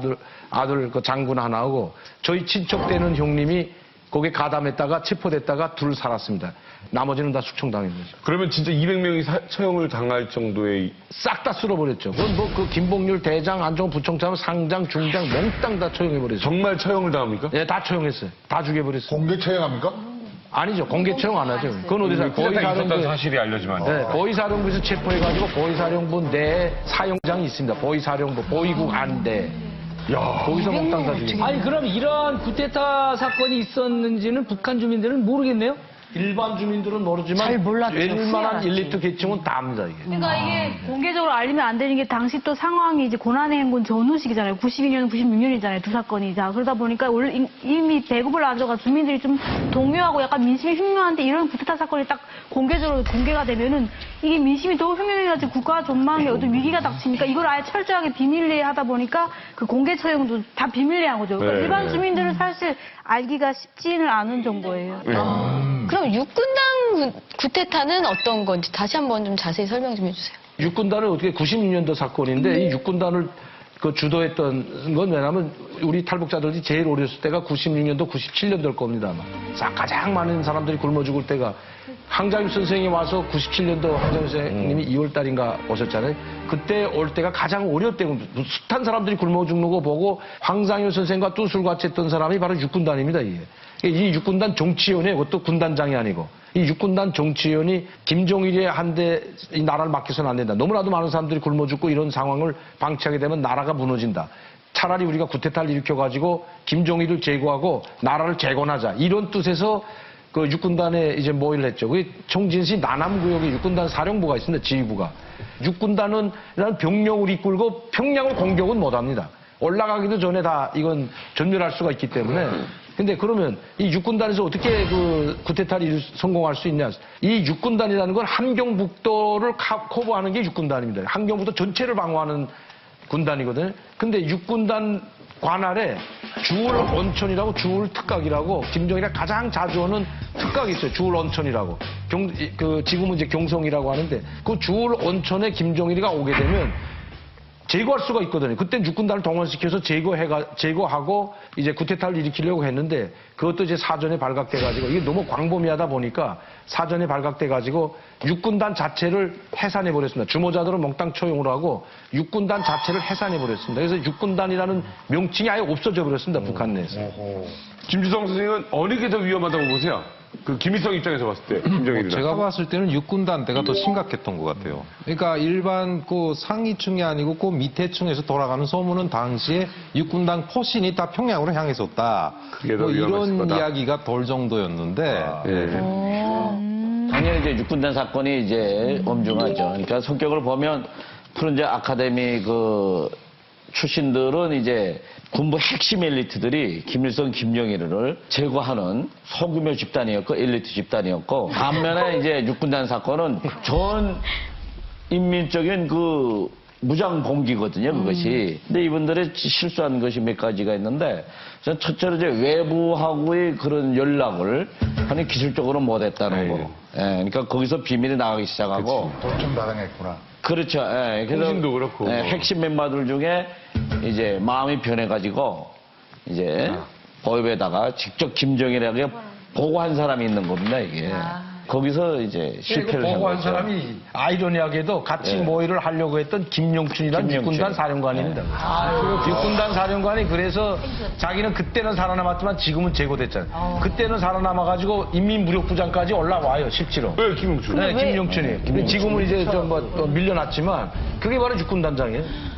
아들 그 장군 하나하고 저희 친척 되는 형님이 거기에 가담했다가 체포됐다가 둘 살았습니다. 나머지는 다 숙청당한 거죠. 그러면 진짜 200명이 처형을 당할 정도의 싹 다 쓸어버렸죠. 그건 뭐 그 김봉률 대장, 안정호 부총장, 상장, 중장 몽땅 다 처형해버렸어요. 정말 처형을 당합니까? 네, 다 처형했어요. 다 죽여버렸어요. 공개 처형합니까? 아니죠. 공개 처형 안 하죠. 그건 어디서 보이사령부 사실이 알려지면 네, 보이사령부에서 체포해가지고 보이사령부 내 사용장이 있습니다. 보이사령부, 보이국 안대. 거기서 몽땅 다 죽인. 아니 그럼 이런 쿠데타 사건이 있었는지는 북한 주민들은 모르겠네요? 일반 주민들은 모르지만 잘 몰랐죠. 웬만한 엘리트 계층은 다 압니다. 이게. 그러니까 이게 공개적으로 알리면 안 되는 게 당시 또 상황이 이제 고난의 행군 전후 시기잖아요. 92년, 96년이잖아요. 두 사건이. 자, 그러다 보니까 원래 이미 배급을 안 줘가 주민들이 좀 동요하고 약간 민심이 흉흉한데 이런 쿠데타 사건이 딱 공개적으로 공개가 되면은 이게 민심이 더 흉흉해가지고 국가 전망에 어떤 위기가 닥치니까 이걸 아예 철저하게 비밀리에 하다 보니까 그 공개 처형도 다 비밀리에 한 거죠. 그러니까 네. 일반 주민들은 사실 알기가 쉽지는 않은 정도예요. 그럼 육군당 쿠데타는 어떤 건지 다시 한번 좀 자세히 설명 좀 해주세요. 육군단을 어떻게 96년도 사건인데 이 육군단을 그 주도했던 건 왜냐면 우리 탈북자들이 제일 어렸을 때가 96년도, 97년도일 겁니다. 아마. 가장 많은 사람들이 굶어 죽을 때가 황장윤 선생이 와서 97년도 황장윤 선생님이 2월 달인가 오셨잖아요. 그때 올 때가 가장 어렸대고 숱한 사람들이 굶어 죽는 거 보고 황장윤 선생과 뚜술 같이 했던 사람이 바로 육군단입니다. 이게. 이 육군단 정치위원회 그것도 군단장이 아니고 이 육군단 정치위원이 김종일의 한데 이 나라를 맡겨서는 안 된다. 너무나도 많은 사람들이 굶어 죽고 이런 상황을 방치하게 되면 나라가 무너진다. 차라리 우리가 구테타를 일으켜가지고 김종일을 제거하고 나라를 재건하자. 이런 뜻에서 그 육군단에 이제 모의를 했죠. 그 청진시 남남구역에 육군단 사령부가 있습니다. 지휘부가. 육군단은 병력을 이끌고 평양을 공격은 못합니다. 올라가기도 전에 다 이건 전멸할 수가 있기 때문에. 근데 그러면 이 육군단에서 어떻게 그 구테타를 성공할 수 있냐? 이 육군단이라는 건 함경북도를 커버하는 게 육군단입니다. 함경북도 전체를 방어하는 군단이거든요. 근데 육군단 관할에 주울 온천이라고 주울 특각이라고 김정일이 가장 자주 오는 특각이 있어요. 주울 온천이라고. 지금은 이제 경성이라고 하는데 그 주울 온천에 김정일이가 오게 되면 제거할 수가 있거든요. 그땐 육군단을 동원시켜서 제거하고 이제 구테타를 일으키려고 했는데 그것도 이제 사전에 발각돼가지고 이게 너무 광범위하다 보니까 사전에 발각돼가지고 육군단 자체를 해산해버렸습니다. 주모자들은 몽땅 처형을 하고 육군단 자체를 해산해버렸습니다. 그래서 육군단이라는 명칭이 아예 없어져 버렸습니다. 북한 내에서. 김주성 선생님은 어느 게 더 위험하다고 보세요? 그 김일성 입장에서 봤을 때 김정일이랑. 제가 봤을 때는 육군단 때가 더 심각했던 것 같아요. 그러니까 일반 그 상위층이 아니고 그 밑에층에서 돌아가는 소문은 당시에 육군단 포신이 다 평양으로 향했었다. 뭐 이런 이야기가 돌 정도였는데. 당연히 이제 육군단 사건이 이제 엄중하죠. 그러니까 성격을 보면 푸른제 아카데미 그 출신들은 이제 군부 핵심 엘리트들이 김일성, 김정일을 제거하는 소규모 집단이었고 엘리트 집단이었고 반면에 이제 육군단 사건은 전 인민적인 그 무장 봉기거든요, 그것이. 근데 이분들이 실수한 것이 몇 가지가 있는데 첫째로 이제 외부하고의 그런 연락을 하는 기술적으로 못했다는 거. 예, 그러니까 거기서 비밀이 나가기 시작하고. 도청 다당했구나. 그렇죠. 예, 그래서 통신도 그렇고. 예, 핵심 멤버들 중에 이제 마음이 변해가지고 이제 보협에다가 직접 김정일에게 보고한 사람이 있는 겁니다, 이게. 거기서 이제 실패를 한 보고한 거죠. 사람이 아이러니하게도 같이 모의를 하려고 했던 김용춘이라는 육군단 사령관입니다. 육군단 사령관이 그래서 자기는 그때는 살아남았지만 지금은 제거됐잖아요. 그때는 살아남아가지고 인민무력부장까지 올라와요, 실제로. 왜 김용춘? 네, 김용춘이. 근데 지금은 이제 좀 뭐 밀려났지만 그게 바로 육군단장이에요.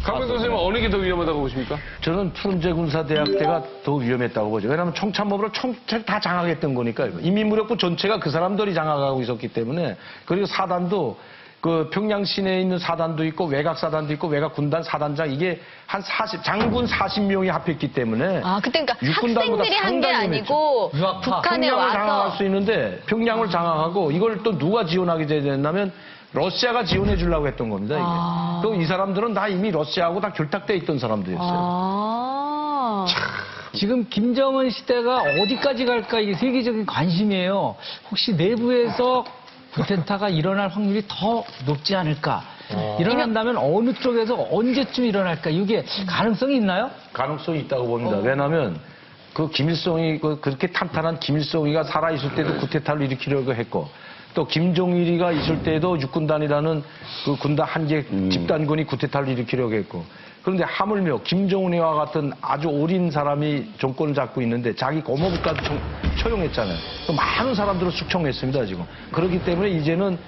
강병 선생님은 어느 게 더 위험하다고 보십니까? 저는 푸른제군사대학 때가 더 위험했다고 보죠. 왜냐하면 총참모부를 총체를 다 장악했던 거니까. 인민무력부 전체가 그 사람들이 장악하고 있었기 때문에. 그리고 사단도 그 평양 시내에 있는 사단도 있고 외곽 사단도 있고 외곽 군단 사단장 이게 한 장군 40명이 합했기 때문에. 아, 그때 그러니까 육군단보다 학생들이 한 게 아니고 북한에 평양을 와서 장악할 수 있는데 평양을 장악하고 이걸 또 누가 지원하게 됐냐면 러시아가 지원해 주려고 했던 겁니다. 이게. 또 이 사람들은 다 이미 러시아하고 다 결탁돼 있던 사람들이었어요. 지금 김정은 시대가 어디까지 갈까 이게 세계적인 관심이에요. 혹시 내부에서 구테타가 일어날 확률이 더 높지 않을까? 일어난다면 어느 쪽에서 언제쯤 일어날까? 이게 가능성이 있나요? 가능성이 있다고 봅니다. 왜냐하면 그 김일성이 그렇게 탄탄한 김일성이가 살아있을 때도 구테타를 일으키려고 했고 또 김종일이가 있을 때도 육군단이라는 그 군단 한 개 집단군이 구테타를 일으키려고 했고 그런데 하물며 김정은이와 같은 아주 어린 사람이 정권을 잡고 있는데 자기 고모부까지 처형했잖아요. 많은 사람들을 숙청했습니다 지금. 그렇기 때문에 이제는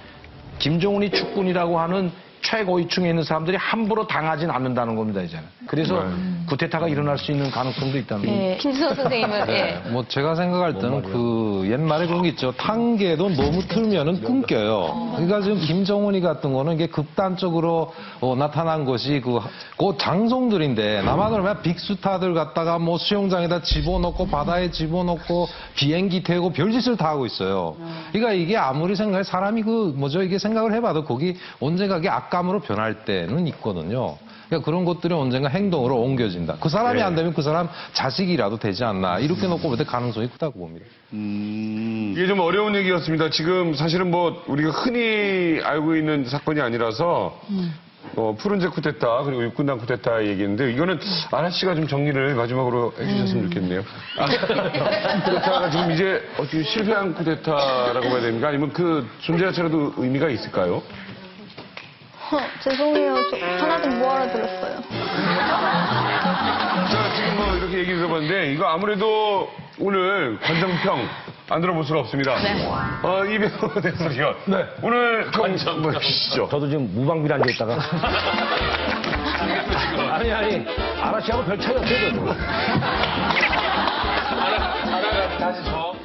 김정은이 축군이라고 하는 최고위층에 있는 사람들이 함부로 당하진 않는다는 겁니다 이제는. 그래서 구테타가 일어날 수 있는 가능성도 있다는 겁니다. 김수석 선생님은 예. 뭐 제가 생각할 때는 그 옛말에 그런 게 있죠. 탄개도 너무 틀면은 끊겨요. 그러니까 지금 김정은이 같은 거는 이게 극단적으로 나타난 것이 그 장송들인데 나만 그러면 빅스타들 갖다가 뭐 수영장에다 집어넣고 바다에 집어넣고 비행기 태우고 별짓을 다 하고 있어요. 그러니까 이게 아무리 생각해 사람이 이게 생각을 해봐도 거기 언젠가 이게 악감으로 변할 때는 있거든요. 그러니까 그런 것들이 언젠가 행동으로 옮겨진다. 그 사람이 안 되면 그 사람 자식이라도 되지 않나. 이렇게 놓고 볼 때 가능성이 크다고 봅니다. 이게 좀 어려운 얘기였습니다. 지금 사실은 뭐 우리가 흔히 알고 있는 사건이 아니라서 푸른제 쿠데타 그리고 육군당 쿠데타 얘기했는데 이거는 아라 씨가 좀 정리를 마지막으로 해주셨으면 좋겠네요. 쿠데타가 지금 이제 어떻게 실패한 쿠데타라고 봐야 됩니까? 아니면 그 존재 자체라도 의미가 있을까요? 죄송해요. 저 하나도 못 알아들었어요. 자, 지금 뭐 이렇게 얘기 들어봤는데 이거 아무래도 오늘 관정평 안 들어볼 수가 없습니다. 이병호 대표님. 네. 오늘 관정평 주시죠. 저도 지금 무방비로 앉아있다가. 아니, 아라씨하고 별 차이 없어요, 저도. 아라가 다시 저.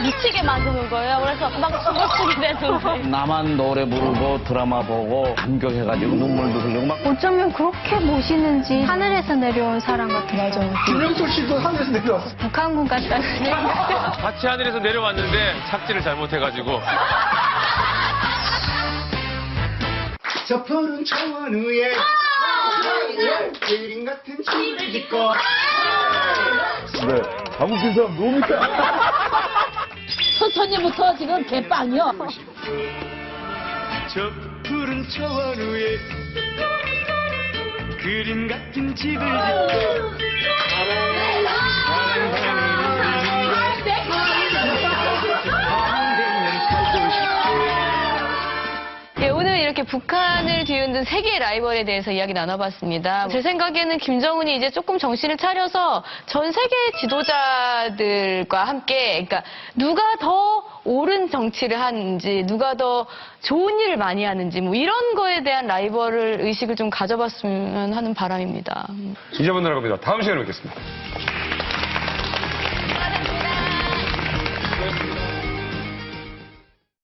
미치게 만드는 거예요. 그래서 막 숨을 쓰게 되는데. 나만 노래 부르고 드라마 보고 감격해가지고 눈물도 흘리고 막. 어쩌면 그렇게 멋있는지 하늘에서 내려온 사람 같은 맞아. 김영철 씨도 하늘에서 내려왔어. 북한군 같다는 같이 하늘에서 내려왔는데 착지를 잘못해가지고. 저 푸른 초원 위에 그림 같은 집을 짓고 네. 안 웃긴 사람 너무 천천히부터 지금 개빵이요. 저 푸른 초원 위에 그림 같은 집을 짓고 예, 오늘 이렇게 북한을 뒤흔든 세계의 라이벌에 대해서 이야기 나눠봤습니다. 제 생각에는 김정은이 이제 조금 정신을 차려서 전 세계 지도자들과 함께, 그러니까 누가 더 옳은 정치를 하는지, 누가 더 좋은 일을 많이 하는지, 뭐 이런 거에 대한 라이벌을 의식을 좀 가져봤으면 하는 바람입니다. 이제 만나러 갑니다. 다음 시간에 뵙겠습니다.